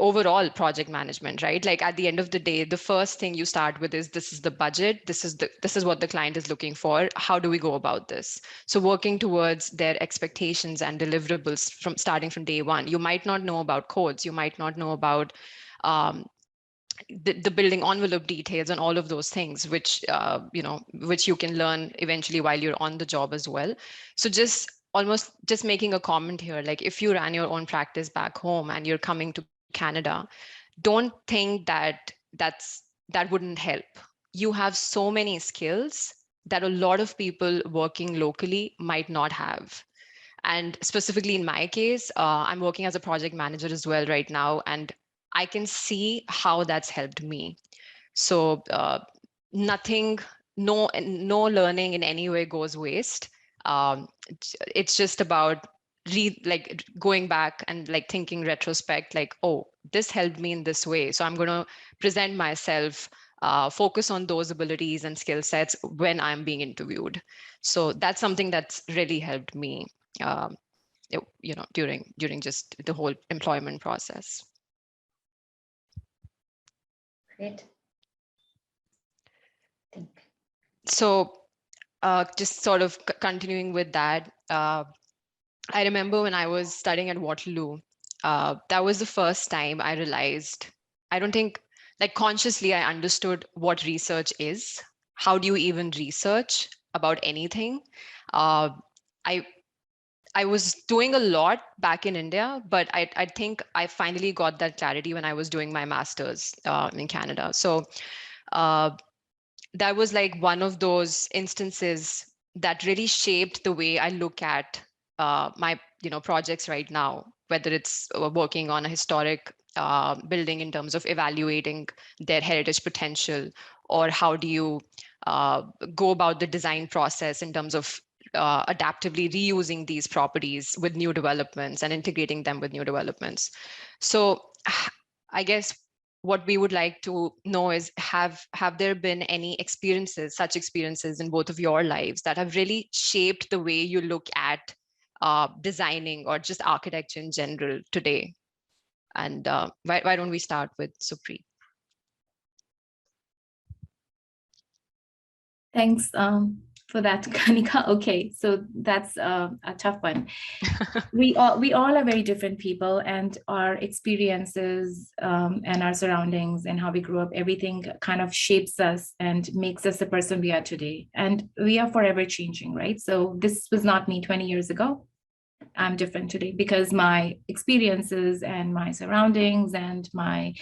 overall project management, right? Like at the end of the day, the first thing you start with is, this is the budget, this is what the client is looking for, how do we go about this? So working towards their expectations and deliverables from starting from day one. You might not know about codes, you might not know about the building envelope details and all of those things, which which you can learn eventually while you're on the job as well. So just making a comment here, like if you ran your own practice back home and you're coming to Canada, don't think that wouldn't help. You have so many skills that a lot of people working locally might not have. And specifically in my case, I'm working as a project manager as well right now, and I can see how that's helped me. So no learning in any way goes waste. It's just about going back and like thinking retrospect, like, oh, this helped me in this way, so I'm going to present myself, focus on those abilities and skill sets when I'm being interviewed. So that's something that's really helped me during just the whole employment process. Great. So just sort of continuing with that, I remember when I was studying at Waterloo, that was the first time I realized, I don't think like consciously I understood what research is. How do you even research about anything? I was doing a lot back in India, but I think I finally got that clarity when I was doing my master's in Canada. So that was like one of those instances that really shaped the way I look at my projects right now, whether it's working on a historic building in terms of evaluating their heritage potential, or how do you go about the design process in terms of adaptively reusing these properties with new developments and integrating them with new developments. So I guess what we would like to know is, have there been any such experiences in both of your lives that have really shaped the way you look at designing or just architecture in general today? And why don't we start with Supreet? Thanks for that, Kanika. Okay, so that's a tough one. We all are very different people, and our experiences and our surroundings and how we grew up, everything kind of shapes us and makes us the person we are today. And we are forever changing, right? So this was not me 20 years ago. I'm different today because my experiences and my surroundings and my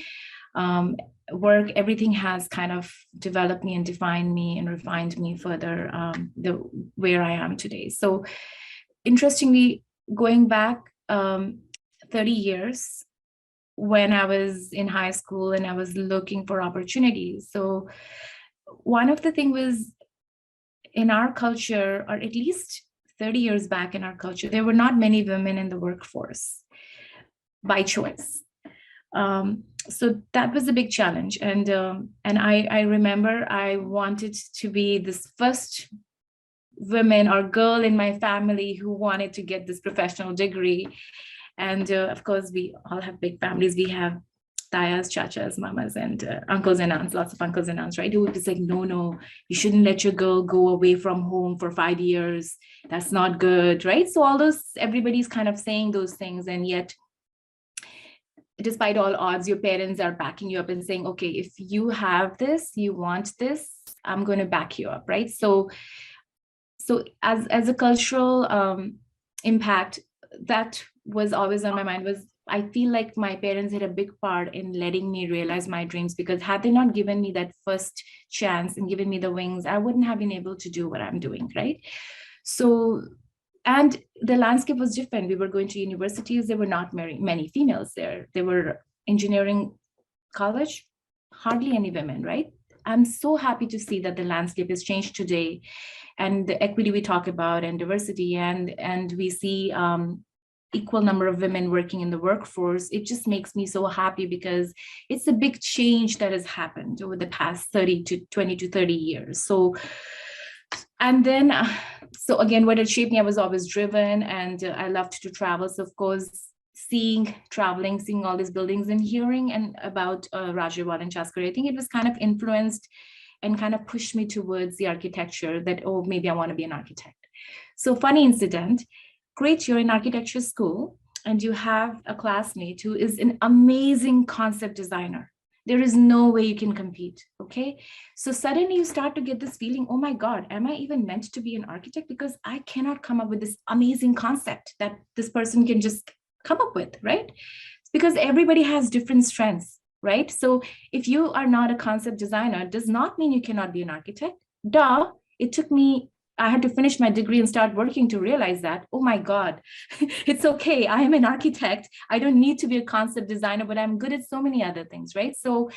work, everything has kind of developed me and defined me and refined me further where I am today. So interestingly, going back 30 years, when I was in high school and I was looking for opportunities. So one of the things was, in our culture, or at least 30 years back in our culture, there were not many women in the workforce by choice. So that was a big challenge. And I remember I wanted to be this first woman or girl in my family who wanted to get this professional degree. And of course, we all have big families. We have tayas, chachas, mamas, and uncles and aunts, lots of uncles and aunts, right? Who would be like, no, you shouldn't let your girl go away from home for 5 years. That's not good, right? So all those, everybody's kind of saying those things. And yet despite all odds, your parents are backing you up and saying, okay, if you have this, you want this, I'm going to back you up, right? So as a cultural impact, that was always on my mind. Was I feel like my parents had a big part in letting me realize my dreams, because had they not given me that first chance and given me the wings, I wouldn't have been able to do what I'm doing, right? So, and the landscape was different. We were going to universities. There were not many females there. There were engineering college, hardly any women, right? I'm so happy to see that the landscape has changed today, and the equity we talk about and diversity, and we see equal number of women working in the workforce. It just makes me so happy, because it's a big change that has happened over the past 20 to 30 years. So, and then, so again, what had shaped me, I was always driven, and I loved to travel. So of course, traveling, seeing all these buildings and hearing and about Rajawal and Chaskari, I think it was kind of influenced and kind of pushed me towards the architecture, that, oh, maybe I want to be an architect. So funny incident, great, you're in architecture school and you have a classmate who is an amazing concept designer. There is no way you can compete, okay? So suddenly you start to get this feeling, oh my God, am I even meant to be an architect? Because I cannot come up with this amazing concept that this person can just come up with, right? Because everybody has different strengths, right? So if you are not a concept designer, it does not mean you cannot be an architect. Duh, it took me, I had to finish my degree and start working to realize that, oh my God, it's okay. I am an architect. I don't need to be a concept designer, but I'm good at so many other things, right? So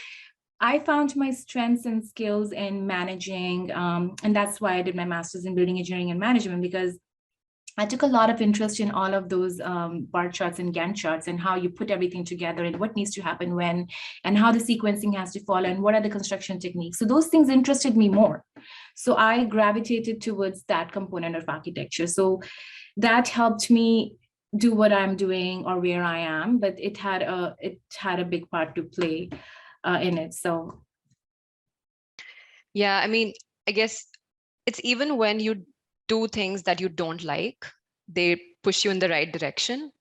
I found my strengths and skills in managing, and that's why I did my master's in building engineering and management, because I took a lot of interest in all of those bar charts and Gantt charts, and how you put everything together and what needs to happen when, and how the sequencing has to follow, and what are the construction techniques. So those things interested me more. So I gravitated towards that component of architecture. So that helped me do what I'm doing or where I am, but it had a big part to play in it. So yeah, I mean, I guess it's even when you do things that you don't like, they push you in the right direction.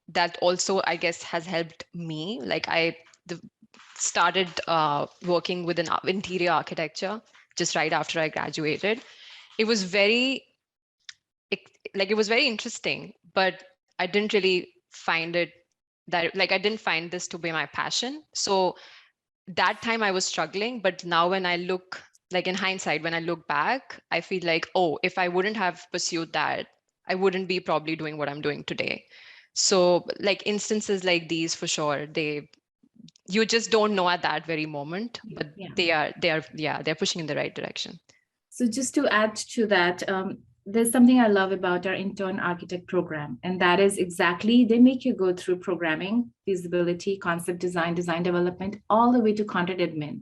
That also, I guess, has helped me. Like started working with an interior architecture just right after I graduated. It was very interesting, but I didn't really find it that, like, I didn't find this to be my passion. So that time I was struggling, but now when I look, like in hindsight, when I look back, I feel like, oh, if I wouldn't have pursued that, I wouldn't be probably doing what I'm doing today. So like instances like these, for sure, you just don't know at that very moment, but yeah. they're pushing in the right direction. So just to add to that, there's something I love about our intern architect program, and that is exactly, they make you go through programming, feasibility, concept design, design development, all the way to content admin.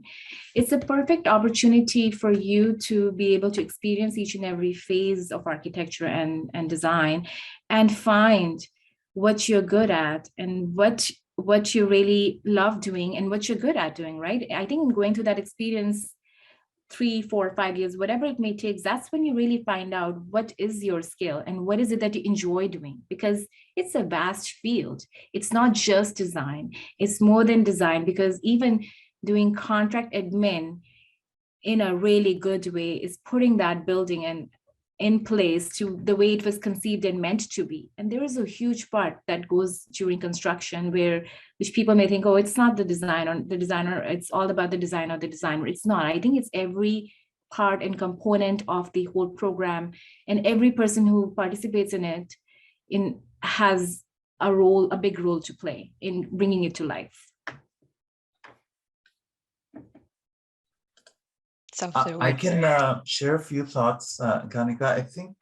It's a perfect opportunity for you to be able to experience each and every phase of architecture and design, and find what you're good at and what you really love doing and what you're good at doing, right? I think going through that experience, 3, 4, 5 years, whatever it may take, that's when you really find out what is your skill and what is it that you enjoy doing, because it's a vast field. It's not just design, it's more than design, because even doing contract admin in a really good way is putting that building in place to the way it was conceived and meant to be. And there is a huge part that goes during construction which people may think, oh, it's not the designer, it's all about the designer, the designer. It's not. I think it's every part and component of the whole program, and every person who participates in it has a big role to play in bringing it to life. I can share a few thoughts, Kanika. I think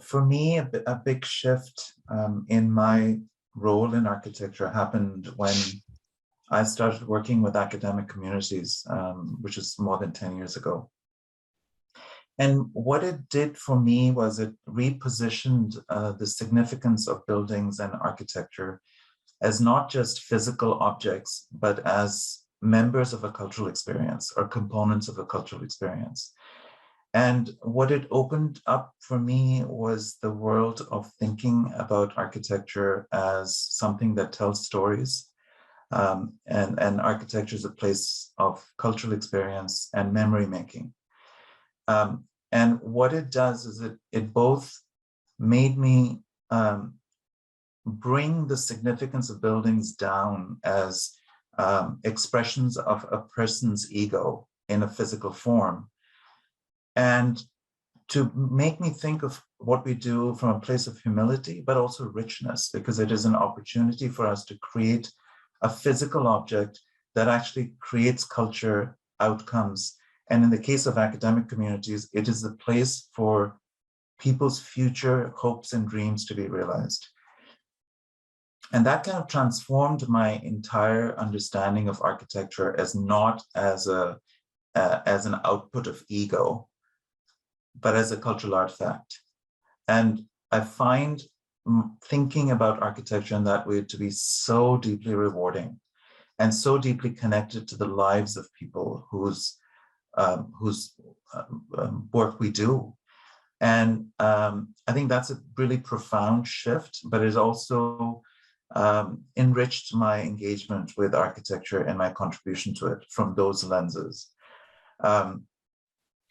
for me, a big shift in my role in architecture happened when I started working with academic communities, which is more than 10 years ago. And what it did for me was it repositioned the significance of buildings and architecture as not just physical objects, but as members of a cultural experience or components of a cultural experience. And what it opened up for me was the world of thinking about architecture as something that tells stories, And architecture is a place of cultural experience and memory making. And what it does is it both made me bring the significance of buildings down as expressions of a person's ego in a physical form, and to make me think of what we do from a place of humility, but also richness, because it is an opportunity for us to create a physical object that actually creates culture outcomes. And in the case of academic communities, it is the place for people's future hopes and dreams to be realized. And that kind of transformed my entire understanding of architecture as not as an output of ego, but as a cultural artifact. And I find thinking about architecture in that way to be so deeply rewarding and so deeply connected to the lives of people whose work we do. And I think that's a really profound shift, but it also enriched my engagement with architecture and my contribution to it from those lenses.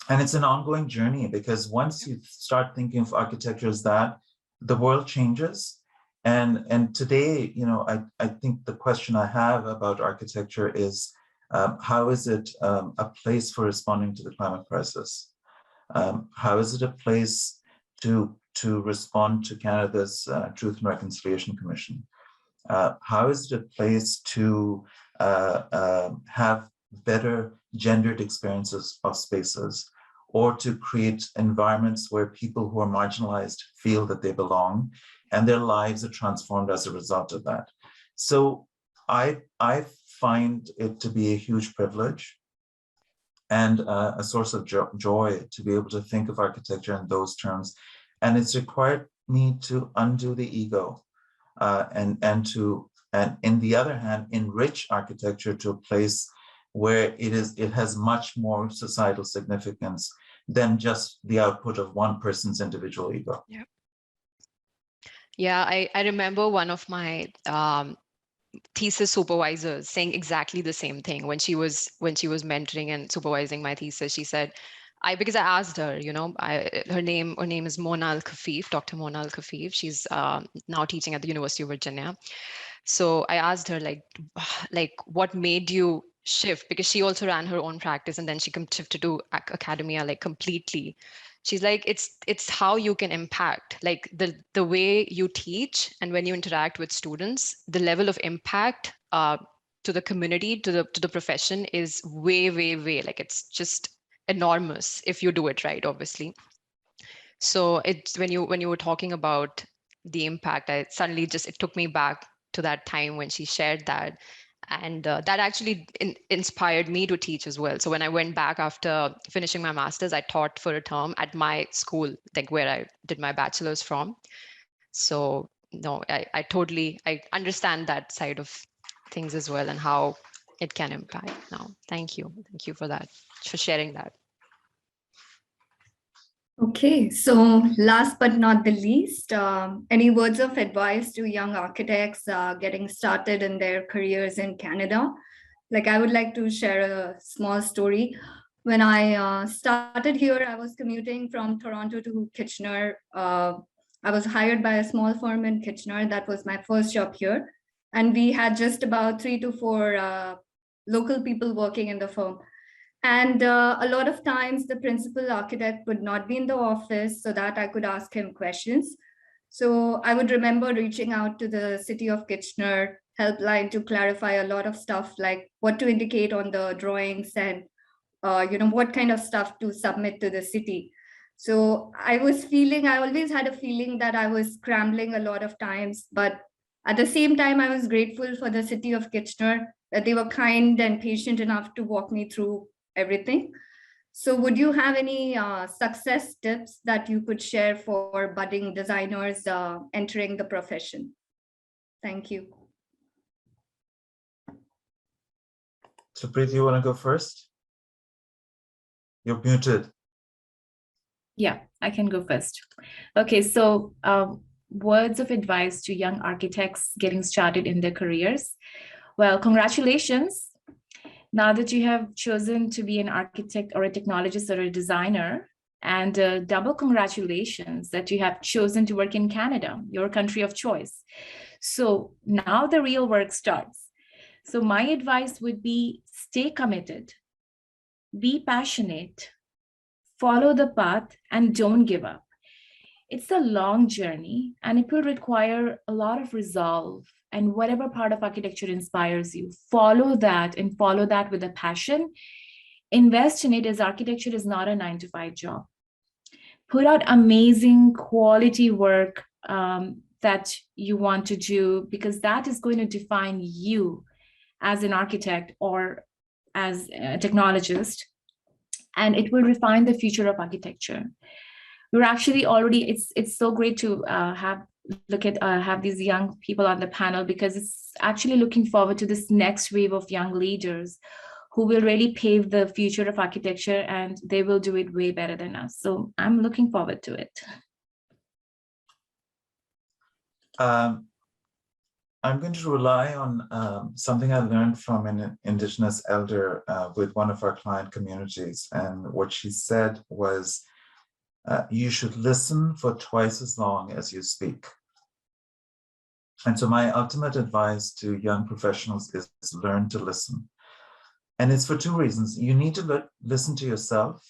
And it's an ongoing journey, because once you start thinking of architecture as that, the world changes. And today, you know, I think the question I have about architecture is, how is it a place for responding to the climate crisis? How is it a place to respond to Canada's Truth and Reconciliation Commission? How is it a place to have better gendered experiences of spaces, or to create environments where people who are marginalized feel that they belong and their lives are transformed as a result of that? So I find it to be a huge privilege and a source of joy to be able to think of architecture in those terms. And it's required me to undo the ego and in the other hand, enrich architecture to a place where it has much more societal significance than just the output of one person's individual ego. Yeah. Yeah, I remember one of my thesis supervisors saying exactly the same thing when she was mentoring and supervising my thesis. She said, because I asked her, you know, her name is Mona Al-Khafif, Dr. Mona Al-Khafif. She's now teaching at the University of Virginia. So I asked her, like what made you shift? Because she also ran her own practice and then she shifted to academia, like completely. She's like, it's how you can impact, like the way you teach and when you interact with students, the level of impact to the community, to the profession is way, like it's just enormous if you do it right, obviously. So it's when you were talking about the impact, it took me back to that time when she shared that. And that actually inspired me to teach as well. So when I went back after finishing my master's, I taught for a term at my school, like where I did my bachelor's from. So no, I totally understand that side of things as well and how it can impact now. Thank you for that, for sharing that. Okay, so last but not the least, any words of advice to young architects getting started in their careers in Canada? Like, I would like to share a small story. When I started here, I was commuting from Toronto to Kitchener. I was hired by a small firm in Kitchener. That was my first job here. And we had just about 3 to 4 local people working in the firm. And a lot of times the principal architect would not be in the office so that I could ask him questions. So I would remember reaching out to the City of Kitchener helpline to clarify a lot of stuff, like what to indicate on the drawings and what kind of stuff to submit to the city. So I always had a feeling that I was scrambling a lot of times, but at the same time, I was grateful for the City of Kitchener that they were kind and patient enough to walk me through everything. So would you have any success tips that you could share for budding designers entering the profession? Thank you. Supreet, you want to go first? You're muted. Yeah, I can go first. Okay, so words of advice to young architects getting started in their careers. Well, congratulations. Now that you have chosen to be an architect or a technologist or a designer, and double congratulations that you have chosen to work in Canada, your country of choice. So now the real work starts. So my advice would be stay committed, be passionate, follow the path, and don't give up. It's a long journey and it will require a lot of resolve, and whatever part of architecture inspires you, follow that and follow that with a passion. Invest in it, as architecture is not a 9-to-5 job. Put out amazing quality work that you want to do, because that is going to define you as an architect or as a technologist, and it will refine the future of architecture. We're actually already, it's so great to have these young people on the panel, because it's actually looking forward to this next wave of young leaders who will really pave the future of architecture, and they will do it way better than us. So I'm looking forward to it. I'm going to rely on something I learned from an Indigenous elder with one of our client communities. And what she said was, you should listen for twice as long as you speak. And so my ultimate advice to young professionals is learn to listen. And it's for two reasons. You need to listen to yourself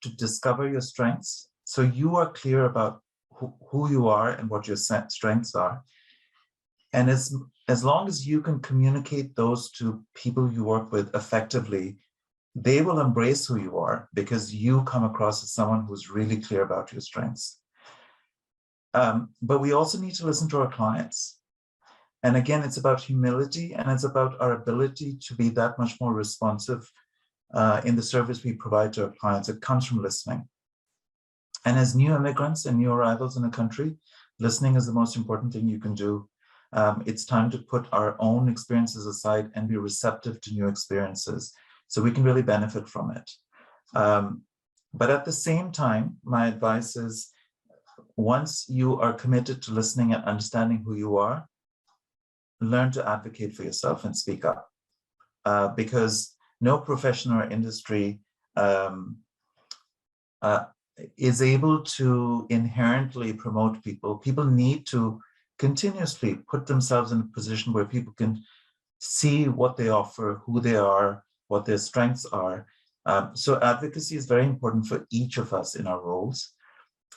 to discover your strengths. So you are clear about who you are and what your strengths are. And as long as you can communicate those to people you work with effectively, they will embrace who you are, because you come across as someone who's really clear about your strengths. But we also need to listen to our clients. And again, it's about humility, and it's about our ability to be that much more responsive in the service we provide to our clients. It comes from listening. And as new immigrants and new arrivals in a country, listening is the most important thing you can do. It's time to put our own experiences aside and be receptive to new experiences, so we can really benefit from it. But at the same time, my advice is, once you are committed to listening and understanding who you are, learn to advocate for yourself and speak up, because no profession or industry is able to inherently promote people. People need to continuously put themselves in a position where people can see what they offer, who they are, what their strengths are. So advocacy is very important for each of us in our roles,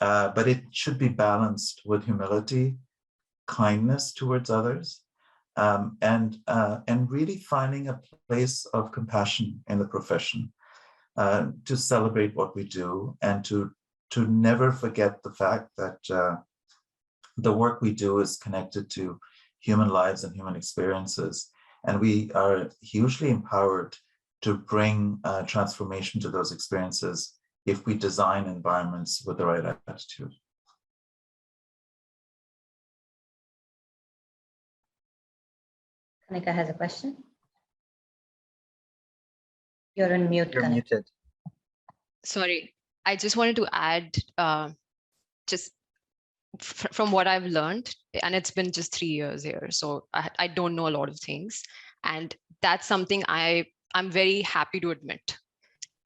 but it should be balanced with humility, kindness towards others, and really finding a place of compassion in the profession, to celebrate what we do, and to never forget the fact that the work we do is connected to human lives and human experiences. And we are hugely empowered to bring transformation to those experiences if we design environments with the right attitude. Kanika has a question. You're on mute, You're Kanika. muted. Sorry, I just wanted to add, just from what I've learned, and it's been just 3 years here, so I don't know a lot of things, and that's something I'm very happy to admit,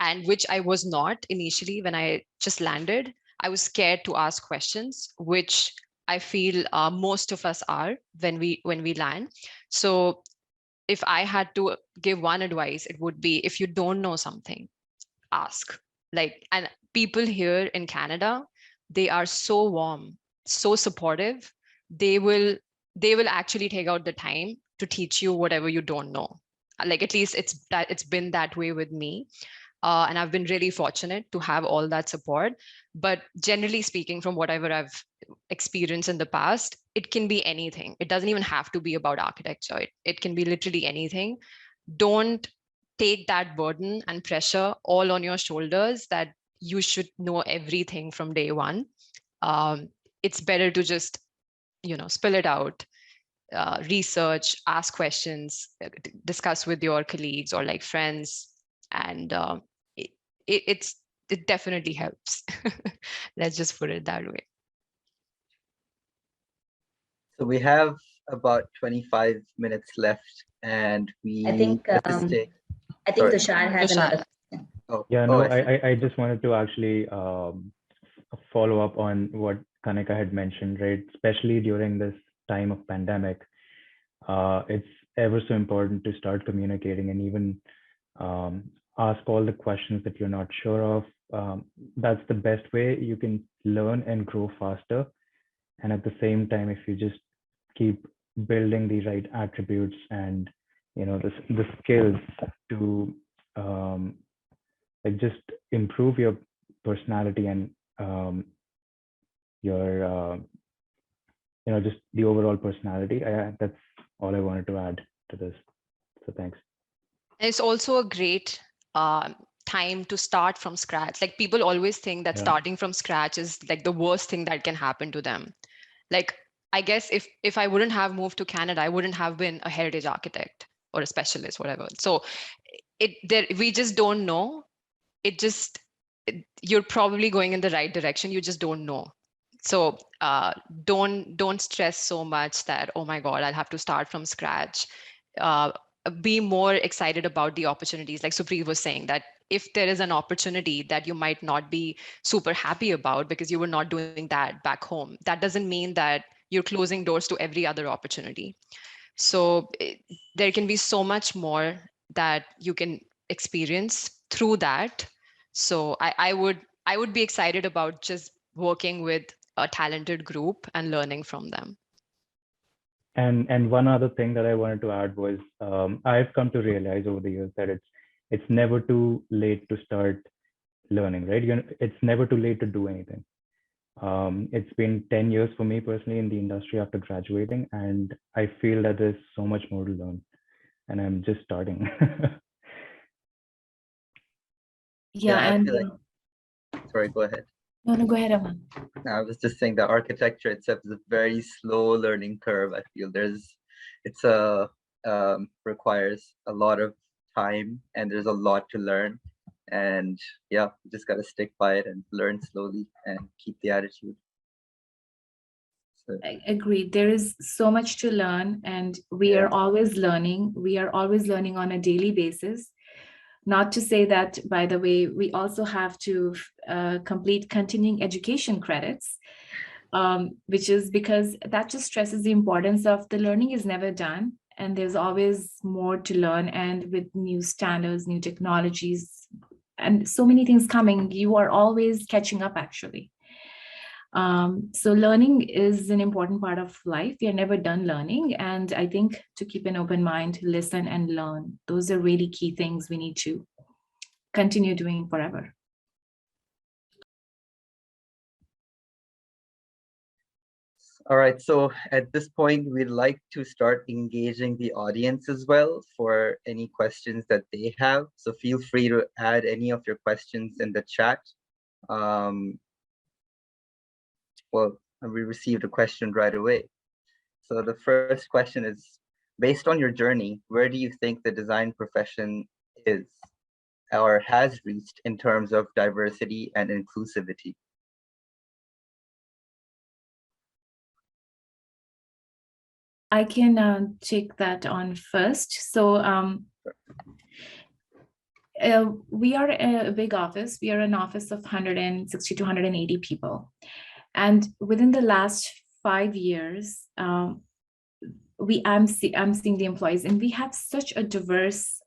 and which I was not initially when I just landed. I was scared to ask questions, which I feel most of us are when we land. So if I had to give one advice, it would be, if you don't know something, ask. And people here in Canada, they are so warm, so supportive. They will actually take out the time to teach you whatever you don't know. At least it's been that way with me. And I've been really fortunate to have all that support. But generally speaking, from whatever I've experienced in the past, it can be anything. It doesn't even have to be about architecture. It can be literally anything. Don't take that burden and pressure all on your shoulders that you should know everything from day one. It's better to just, spill it out, research, ask questions, discuss with your colleagues or friends, and it definitely helps. Let's just put it that way. So we have about 25 minutes left, and we I think at this stage. I think Sorry. Tushar has Tushar. another. Oh, Yeah, oh, no, I see. I just wanted to actually follow up on what Kanika had mentioned, right? Especially during this time of pandemic, it's ever so important to start communicating and even ask all the questions that you're not sure of. That's the best way you can learn and grow faster. And at the same time, if you just keep building the right attributes and the skills to like just improve your personality and your just the overall personality. That's all I wanted to add to this. So thanks. It's also a great time to start from scratch. Like people always think that starting from scratch is like the worst thing that can happen to them. Like, I guess if I wouldn't have moved to Canada, I wouldn't have been a heritage architect or a specialist, whatever. So we just don't know. You're probably going in the right direction. You just don't know. So don't stress so much that, oh my God, I'll have to start from scratch. Be more excited about the opportunities. Like Supreet was saying, that if there is an opportunity that you might not be super happy about because you were not doing that back home, that doesn't mean that you're closing doors to every other opportunity. So there can be so much more that you can experience through that. So I would be excited about just working with a talented group and learning from them. And one other thing that I wanted to add was I've come to realize over the years that it's never too late to start learning, right? It's never too late to do anything. It's been 10 years for me personally in the industry after graduating, and I feel that there's so much more to learn, and I'm just starting. Yeah, Sorry, go ahead. No, go ahead, Aman. I was just saying that architecture itself is a very slow learning curve. I feel requires a lot of time, and there's a lot to learn. And yeah, you just gotta stick by it and learn slowly and keep the attitude. So. I agree. There is so much to learn, and we are always learning. We are always learning on a daily basis. Not to say that, by the way, we also have to complete continuing education credits, which is because that just stresses the importance of the learning is never done. And there's always more to learn. And with new standards, new technologies, and so many things coming, you are always catching up, actually. So learning is an important part of life. We are never done learning. And I think to keep an open mind, listen and learn, those are really key things we need to continue doing forever. All right, so at this point, we'd like to start engaging the audience as well for any questions that they have. So feel free to add any of your questions in the chat. Well, we received a question right away. So the first question is, based on your journey, where do you think the design profession is or has reached in terms of diversity and inclusivity? I can take that on first. So we are a big office. We are an office of 160 to 180 people. And within the last 5 years, I'm seeing the employees, and we have such a diverse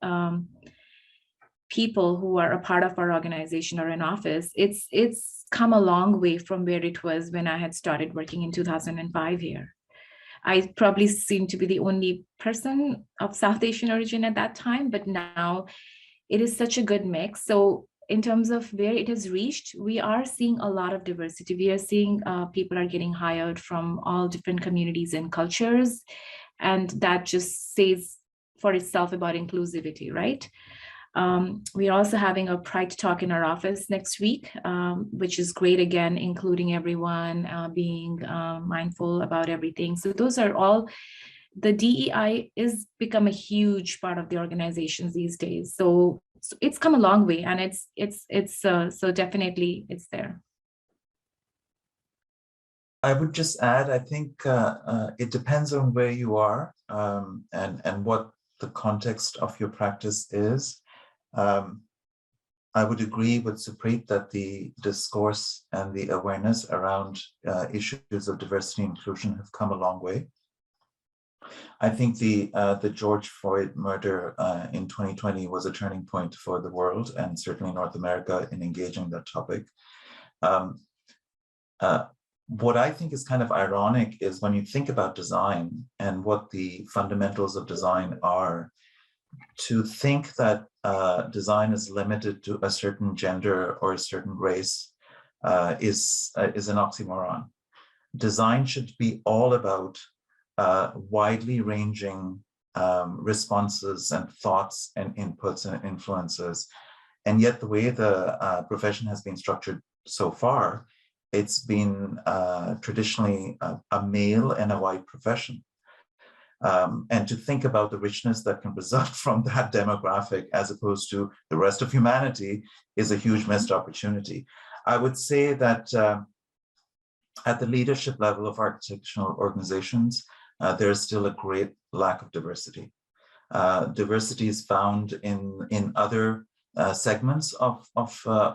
people who are a part of our organization or an office. It's come a long way from where it was when I had started working in 2005 here. I probably seem to be the only person of South Asian origin at that time, but now it is such a good mix. So in terms of where it has reached, we are seeing a lot of diversity. We are seeing people are getting hired from all different communities and cultures, and that just says for itself about inclusivity, right? We are also having a Pride Talk in our office next week, which is great, again, including everyone, being mindful about everything. So those are all, the DEI is become a huge part of the organizations these days. So it's come a long way, and it's so definitely it's there. I would just add, I think it depends on where you are and what the context of your practice is. I would agree with Supreet that the discourse and the awareness around issues of diversity and inclusion have come a long way. I think the George Floyd murder in 2020 was a turning point for the world and certainly North America in engaging that topic. What I think is kind of ironic is when you think about design and what the fundamentals of design are, to think that design is limited to a certain gender or a certain race is an oxymoron. Design should be all about widely ranging responses and thoughts and inputs and influences. And yet the way the profession has been structured so far, it's been traditionally a male and a white profession. And to think about the richness that can result from that demographic as opposed to the rest of humanity is a huge missed opportunity. I would say that at the leadership level of architectural organizations, there is still a great lack of diversity. Diversity is found in other segments of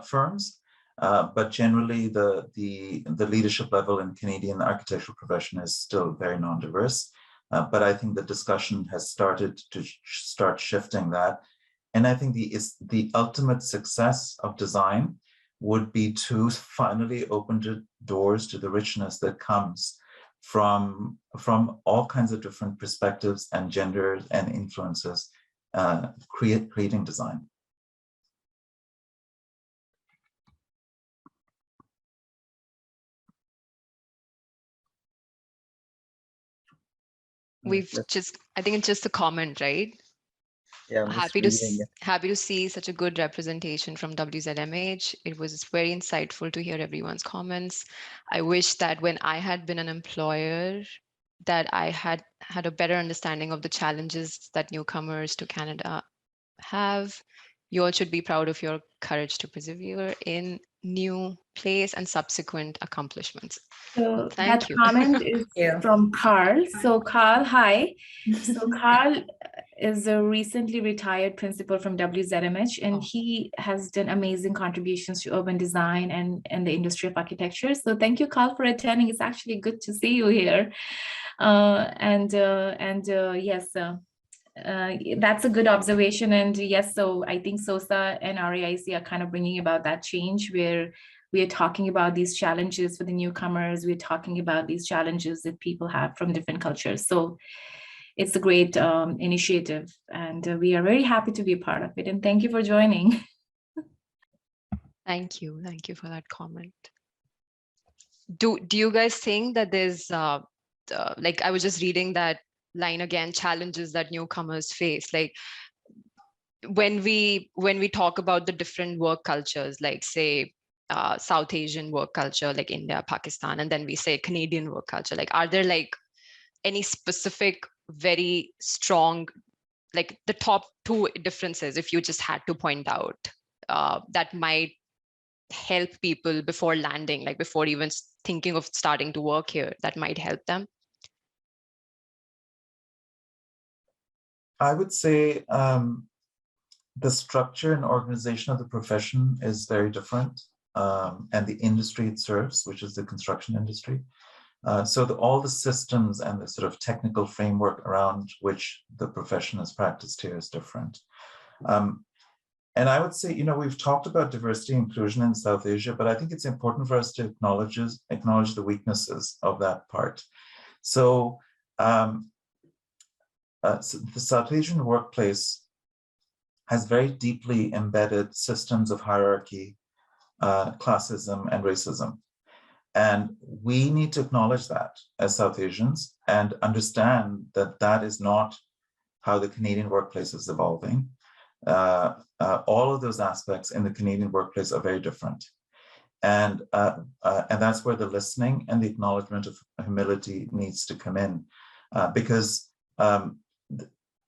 firms, but generally the leadership level in Canadian architectural profession is still very non-diverse. But I think the discussion has started to shifting that. And I think the ultimate success of design would be to finally open the doors to the richness that comes from all kinds of different perspectives and genders and influences, creating design. I think it's just a comment, right? Yeah, I'm just reading it. Happy to see such a good representation from WZMH. It was very insightful to hear everyone's comments. I wish that when I had been an employer, that I had a better understanding of the challenges that newcomers to Canada have. You all should be proud of your courage to persevere in new place and subsequent accomplishments. So Thank that you. comment is from Carl. So Carl, hi. So Carl is a recently retired principal from WZMH, and he has done amazing contributions to urban design and the industry of architecture. So thank you, Carl, for attending. It's actually good to see you here. Yes, that's a good observation. And yes, so I think SOSA and RAIC are kind of bringing about that change where we are talking about these challenges for the newcomers. We're talking about these challenges that people have from different cultures. So it's a great initiative, and we are very happy to be a part of it. And thank you for joining. Thank you for that comment. Do you guys think that there's like, I was just reading that line again, challenges that newcomers face, like when we talk about the different work cultures, like say South Asian work culture, like India, Pakistan, and then we say Canadian work culture, like are there like any specific very strong, like the top two differences, if you just had to point out, that might help people before landing, like before even thinking of starting to work here, that might help them? I would say the structure and organization of the profession is very different, and the industry it serves, which is the construction industry. So all the systems and the sort of technical framework around which the profession is practiced here is different. And I would say, you know, we've talked about diversity and inclusion in South Asia, but I think it's important for us to acknowledge the weaknesses of that part. So, so the South Asian workplace has very deeply embedded systems of hierarchy, classism, and racism. And we need to acknowledge that as South Asians and understand that that is not how the Canadian workplace is evolving. All of those aspects in the Canadian workplace are very different. And that's where the listening and the acknowledgement of humility needs to come in, because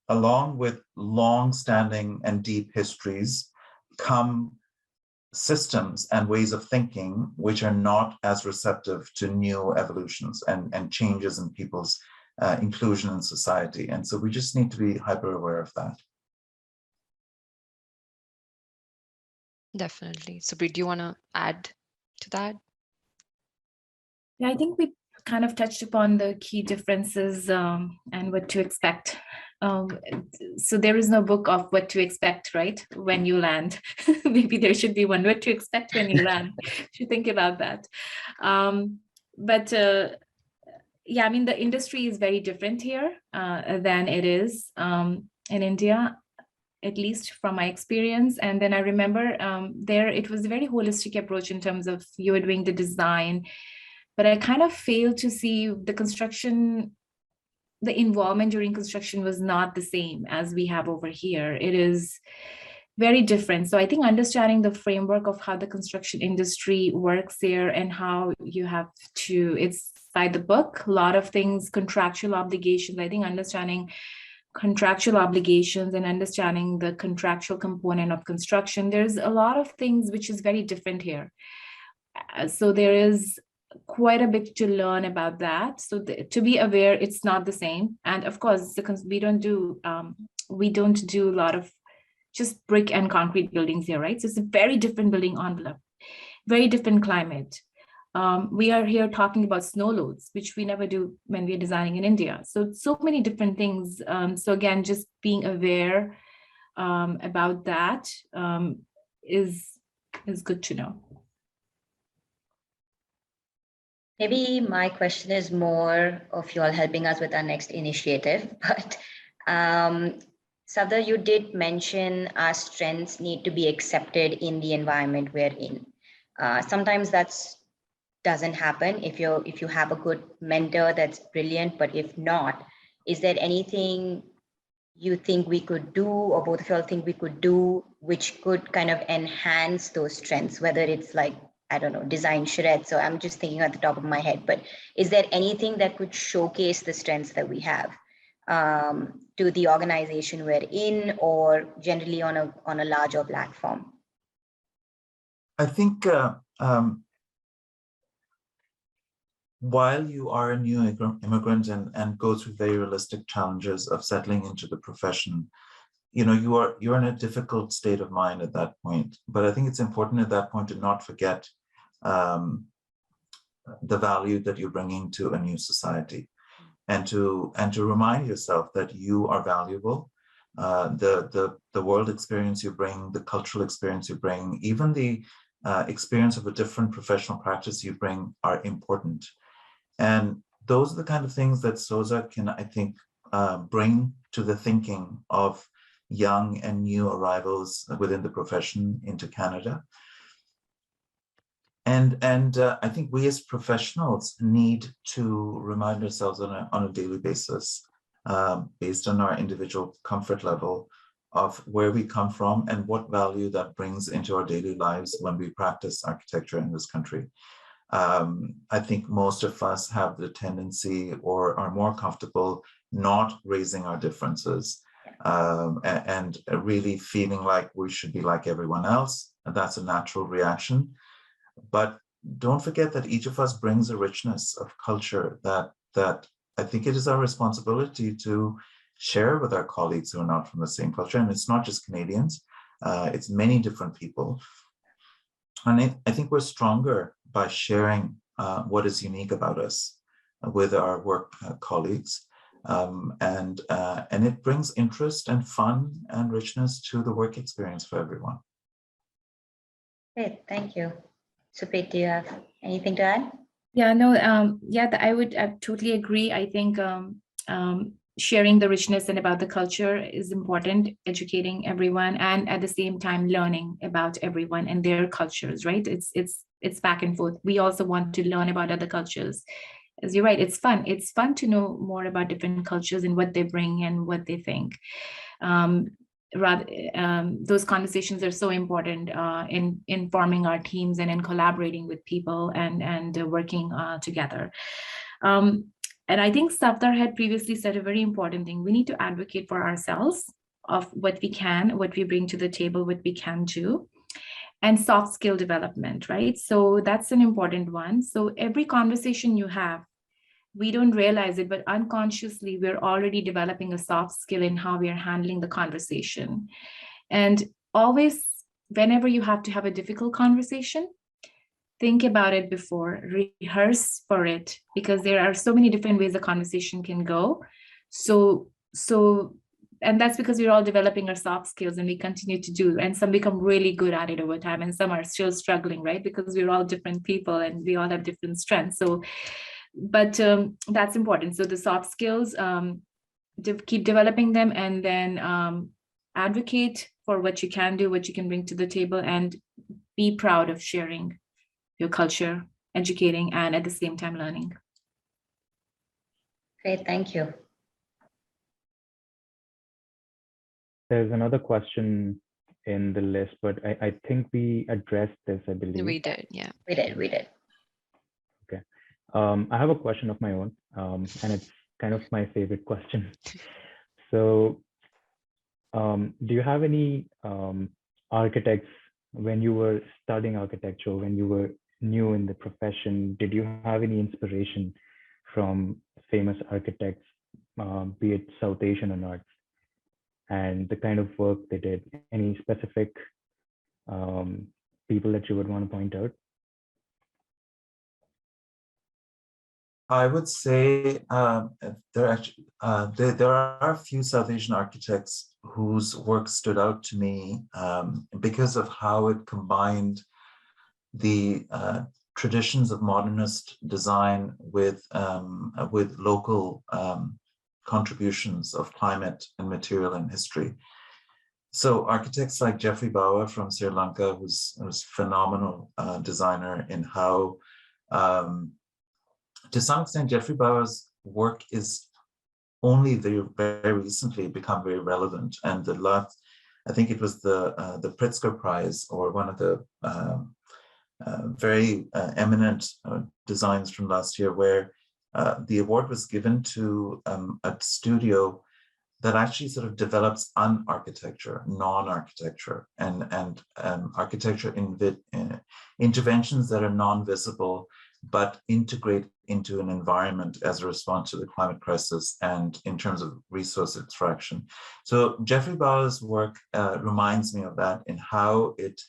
along with long-standing and deep histories come systems and ways of thinking which are not as receptive to new evolutions and changes in people's inclusion in society. And so we just need to be hyper aware of that. Definitely. Supreet, do you want to add to that? Yeah, I think we kind of touched upon the key differences and what to expect. So there is no book of what to expect, right? When you land. Maybe there should be one, what to expect when you land. Should think about that. But yeah, I mean, the industry is very different here than it is in India, at least from my experience. And then I remember there, it was a very holistic approach in terms of you were doing the design, but I kind of failed to see the construction, the involvement during construction was not the same as we have over here. It is very different. So I think understanding the framework of how the construction industry works here and how you have to, it's by the book, a lot of things, contractual obligations. I think understanding contractual obligations and understanding the contractual component of construction, there's a lot of things which is very different here. So there is quite a bit to learn about that. So to be aware, it's not the same. And of course, we don't do a lot of just brick and concrete buildings here, right? So it's a very different building envelope, very different climate. We are here talking about snow loads, which we never do when we're designing in India. So many different things. So again, just being aware about that is good to know. Maybe my question is more of you all helping us with our next initiative, but Safdar, you did mention our strengths need to be accepted in the environment we're in. Sometimes that's doesn't happen. If you have a good mentor, that's brilliant, but if not, is there anything you think we could do, or both of y'all think we could do, which could kind of enhance those strengths, whether it's like, I don't know, design charrette. So I'm just thinking at the top of my head, but is there anything that could showcase the strengths that we have to the organization we're in, or generally on a larger platform? I think while you are a new immigrant and go through very realistic challenges of settling into the profession, you know, you're in a difficult state of mind at that point. But I think it's important at that point to not forget the value that you're bringing to a new society, and to remind yourself that you are valuable. The world experience you bring, the cultural experience you bring, even the experience of a different professional practice you bring are important. And those are the kind of things that SOSA can, I think, bring to the thinking of young and new arrivals within the profession into Canada. And I think we as professionals need to remind ourselves on a daily basis, based on our individual comfort level, of where we come from and what value that brings into our daily lives when we practice architecture in this country. I think most of us have the tendency, or are more comfortable not raising our differences and really feeling like we should be like everyone else. And that's a natural reaction. But don't forget that each of us brings a richness of culture that I think it is our responsibility to share with our colleagues who are not from the same culture. And it's not just Canadians, it's many different people. And I think we're stronger by sharing what is unique about us with our work colleagues. And it brings interest and fun and richness to the work experience for everyone. Great, thank you. Supreet, do you have anything to add? Yeah, no, I totally agree. I think sharing the richness and about the culture is important, educating everyone, and at the same time learning about everyone and their cultures, right? It's back and forth. We also want to learn about other cultures. As you're right, it's fun. It's fun to know more about different cultures and what they bring and what they think. Those conversations are so important in forming our teams and in collaborating with people and working together. And I think Safdar had previously said a very important thing. We need to advocate for ourselves of what we can, what we bring to the table, what we can do. and soft skill development, right? So that's an important one. So every conversation you have, we don't realize it, but unconsciously, we're already developing a soft skill in how we are handling the conversation. And always, whenever you have to have a difficult conversation, think about it before, rehearse for it, because there are so many different ways a conversation can go. And that's because we're all developing our soft skills, and we continue to do, and some become really good at it over time, and some are still struggling, right? Because we're all different people and we all have different strengths. So, but that's important. So the soft skills, keep developing them, and then advocate for what you can do, what you can bring to the table, and be proud of sharing your culture, educating, and at the same time learning. Great, thank you. There's another question in the list, but I think we addressed this, I believe. We did, yeah. We did. Okay. I have a question of my own, and it's kind of my favorite question. So do you have any architects, when you were studying architecture, when you were new in the profession, did you have any inspiration from famous architects, be it South Asian or not, and the kind of work they did? Any specific people that you would want to point out? I would say there are a few South Asian architects whose work stood out to me because of how it combined the traditions of modernist design with local contributions of climate and material and history. So architects like Jeffrey Bawa from Sri Lanka, who's a phenomenal designer in how, to some extent, Jeffrey Bawa's work is only very recently become very relevant. And the last, I think it was the Pritzker Prize, or one of the very eminent designs from last year, where the award was given to a studio that actually sort of develops un-architecture, non-architecture, and architecture interventions that are non-visible, but integrate into an environment as a response to the climate crisis and in terms of resource extraction. So Jeffrey Bawa's work reminds me of that, in how it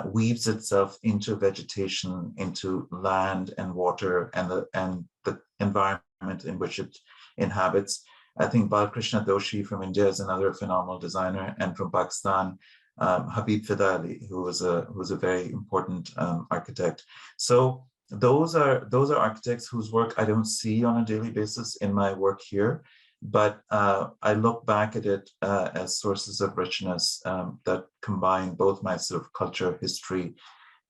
weaves itself into vegetation, into land and water, and the environment in which it inhabits. I think Balakrishna Doshi from India is another phenomenal designer, and from Pakistan, Habib Fida Ali, who was a very important architect. So those are architects whose work I don't see on a daily basis in my work here, but I look back at it as sources of richness that combine both my sort of culture, history,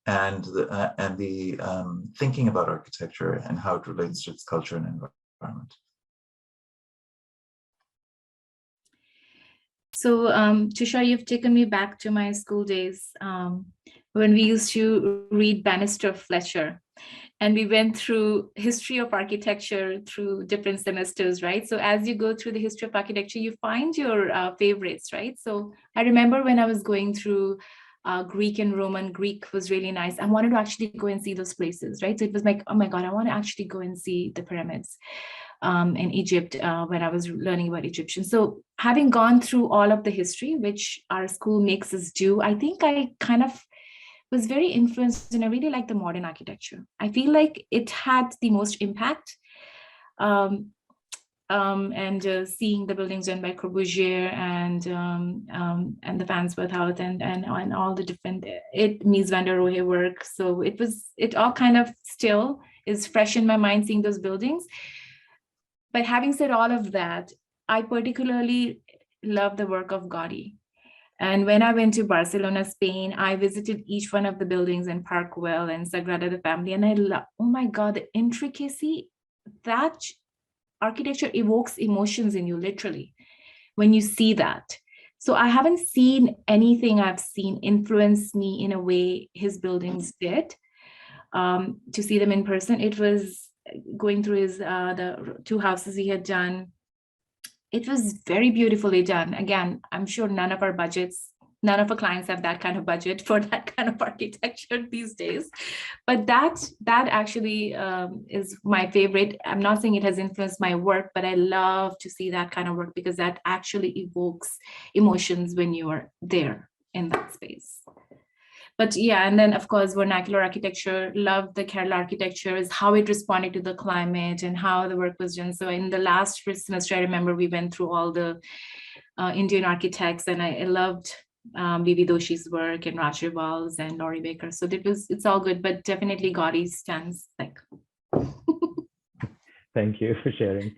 and the thinking about architecture and how it relates to its culture and environment. So Tushar, you've taken me back to my school days when we used to read Bannister Fletcher, and we went through history of architecture through different semesters, right? So as you go through the history of architecture, you find your favorites, right? So I remember when I was going through Greek and Roman. Greek was really nice. I wanted to actually go and see those places, right? So it was like, oh my God, I want to actually go and see the pyramids in Egypt when I was learning about Egyptian. So having gone through all of the history, which our school makes us do, I think I kind of was very influenced, and I really like the modern architecture. I feel like it had the most impact. And seeing the buildings done by Corbusier and the Farnsworth House and all the different Mies van der Rohe work. So it all kind of still is fresh in my mind, seeing those buildings. But having said all of that, I particularly love the work of Gaudi. And when I went to Barcelona, Spain, I visited each one of the buildings in Park Güell and Sagrada de Family, and I love, oh my God, the intricacy, that architecture evokes emotions in you, literally, when you see that. So I haven't seen anything I've seen influence me in a way his buildings did. To see them in person, it was going through his the two houses he had done. It was very beautifully done. Again, I'm sure none of our budgets None of our clients have that kind of budget for that kind of architecture these days. But that actually is my favorite. I'm not saying it has influenced my work, but I love to see that kind of work because that actually evokes emotions when you are there in that space. But yeah, and then of course, vernacular architecture, love the Kerala architecture, is how it responded to the climate and how the work was done. So in the last semester, I remember we went through all the Indian architects, and I loved B.V. Doshi's work and Raj Rival's and Laurie Baker. So it's all good, but definitely Gaudi stands like. Thank you for sharing.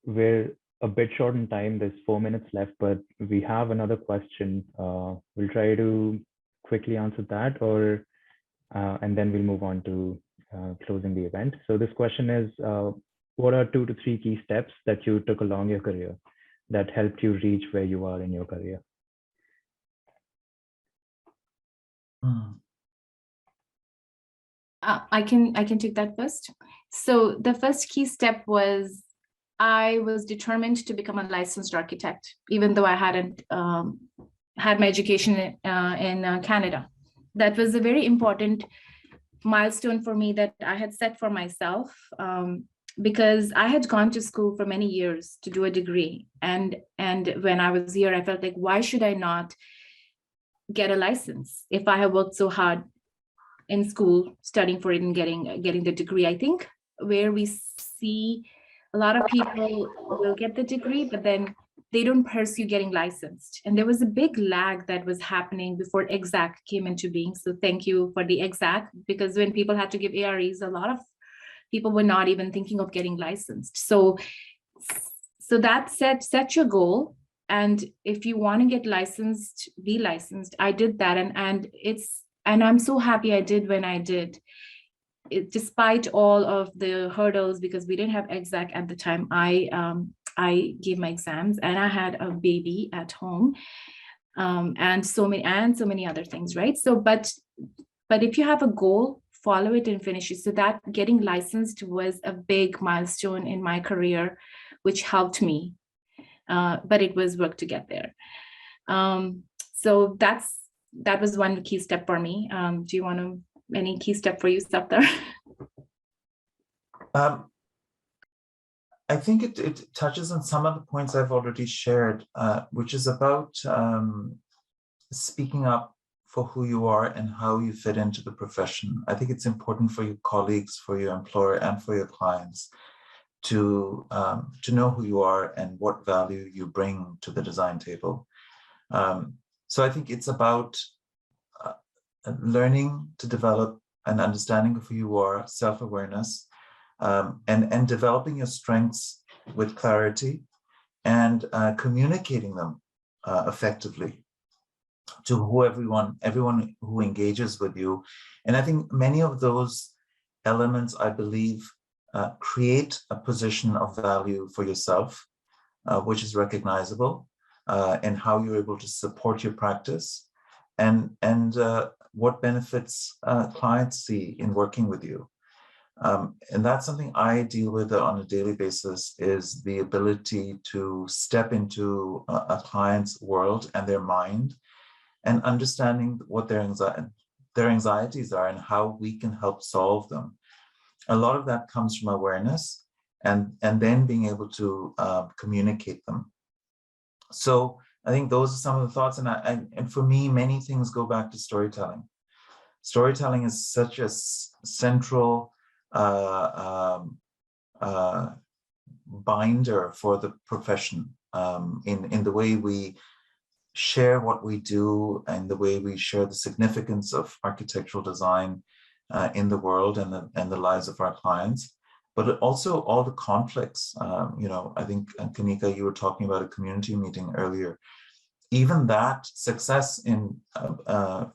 We're a bit short in time. There's 4 minutes left, but we have another question. We'll try to quickly answer that, or and then we'll move on to closing the event. So this question is, what are 2 to 3 key steps that you took along your career that helped you reach where you are in your career? I can take that first. So the first key step was I was determined to become a licensed architect, even though I hadn't had my education in Canada. That was a very important milestone for me that I had set for myself, because I had gone to school for many years to do a degree. And when I was here, I felt like, why should I not get a license if I have worked so hard in school, studying for it and getting the degree? I think where we see a lot of people will get the degree, but then they don't pursue getting licensed. And there was a big lag that was happening before EXAC came into being. So thank you for the EXAC, because when people had to give AREs, a lot of people were not even thinking of getting licensed. So that set your goal. And if you want to get licensed, be licensed. I did that. And I'm so happy I did when I did. Despite all of the hurdles, because we didn't have EXAC at the time, I gave my exams and I had a baby at home, and so many other things, right? So, but if you have a goal, follow it and finish it. So that getting licensed was a big milestone in my career, which helped me, but it was work to get there. So that was one key step for me. Do you want to? Any key step for you, Safdar? I think it touches on some of the points I've already shared, which is about speaking up for who you are and how you fit into the profession. I think it's important for your colleagues, for your employer, and for your clients to know who you are and what value you bring to the design table. So I think it's about learning to develop an understanding of who you are, self-awareness, and developing your strengths with clarity and communicating them effectively to everyone who engages with you. And I think many of those elements, I believe, create a position of value for yourself, which is recognizable, and how you're able to support your practice, and what benefits clients see in working with you. And that's something I deal with on a daily basis, is the ability to step into a client's world and their mind, and understanding what their anxieties are and how we can help solve them. A lot of that comes from awareness and then being able to communicate them. So I think those are some of the thoughts. And for me, many things go back to storytelling. Storytelling is such a central binder for the profession, in the way we share what we do and the way we share the significance of architectural design in the world and the lives of our clients, but also all the conflicts. I think, Kanika, you were talking about a community meeting earlier. Even that success in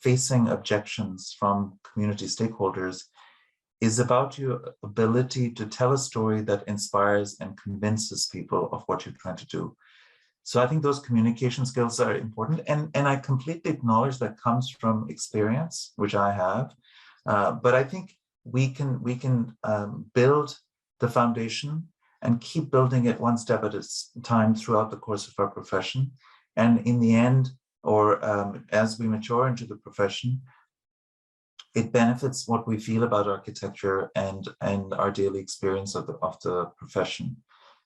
facing objections from community stakeholders is about your ability to tell a story that inspires and convinces people of what you're trying to do. So I think those communication skills are important, and I completely acknowledge that comes from experience, which I have. But I think we can build the foundation and keep building it one step at a time throughout the course of our profession. And in the end, or as we mature into the profession, it benefits what we feel about architecture and our daily experience of the profession.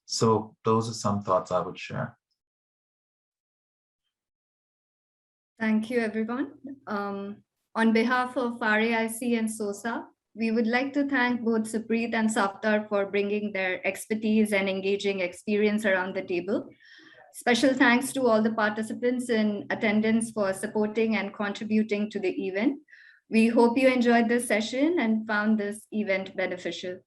So those are some thoughts I would share. Thank you, everyone. On behalf of RAIC and SOSA, we would like to thank both Supreet and Safdar for bringing their expertise and engaging experience around the table. Special thanks to all the participants in attendance for supporting and contributing to the event. We hope you enjoyed this session and found this event beneficial.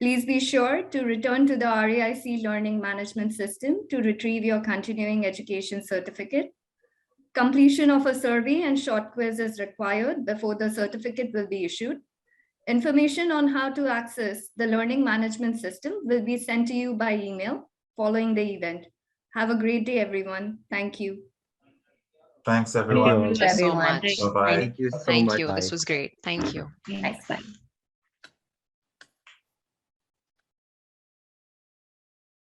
Please be sure to return to the RAIC Learning Management System to retrieve your continuing education certificate. Completion of a survey and short quiz is required before the certificate will be issued. Information on how to access the learning management system will be sent to you by email following the event. Have a great day, everyone. Thank you. Thanks, everyone. Thank you so everyone. much. Bye-bye. Thank you so Thank much. you. This was great. Thank you. Yes, bye.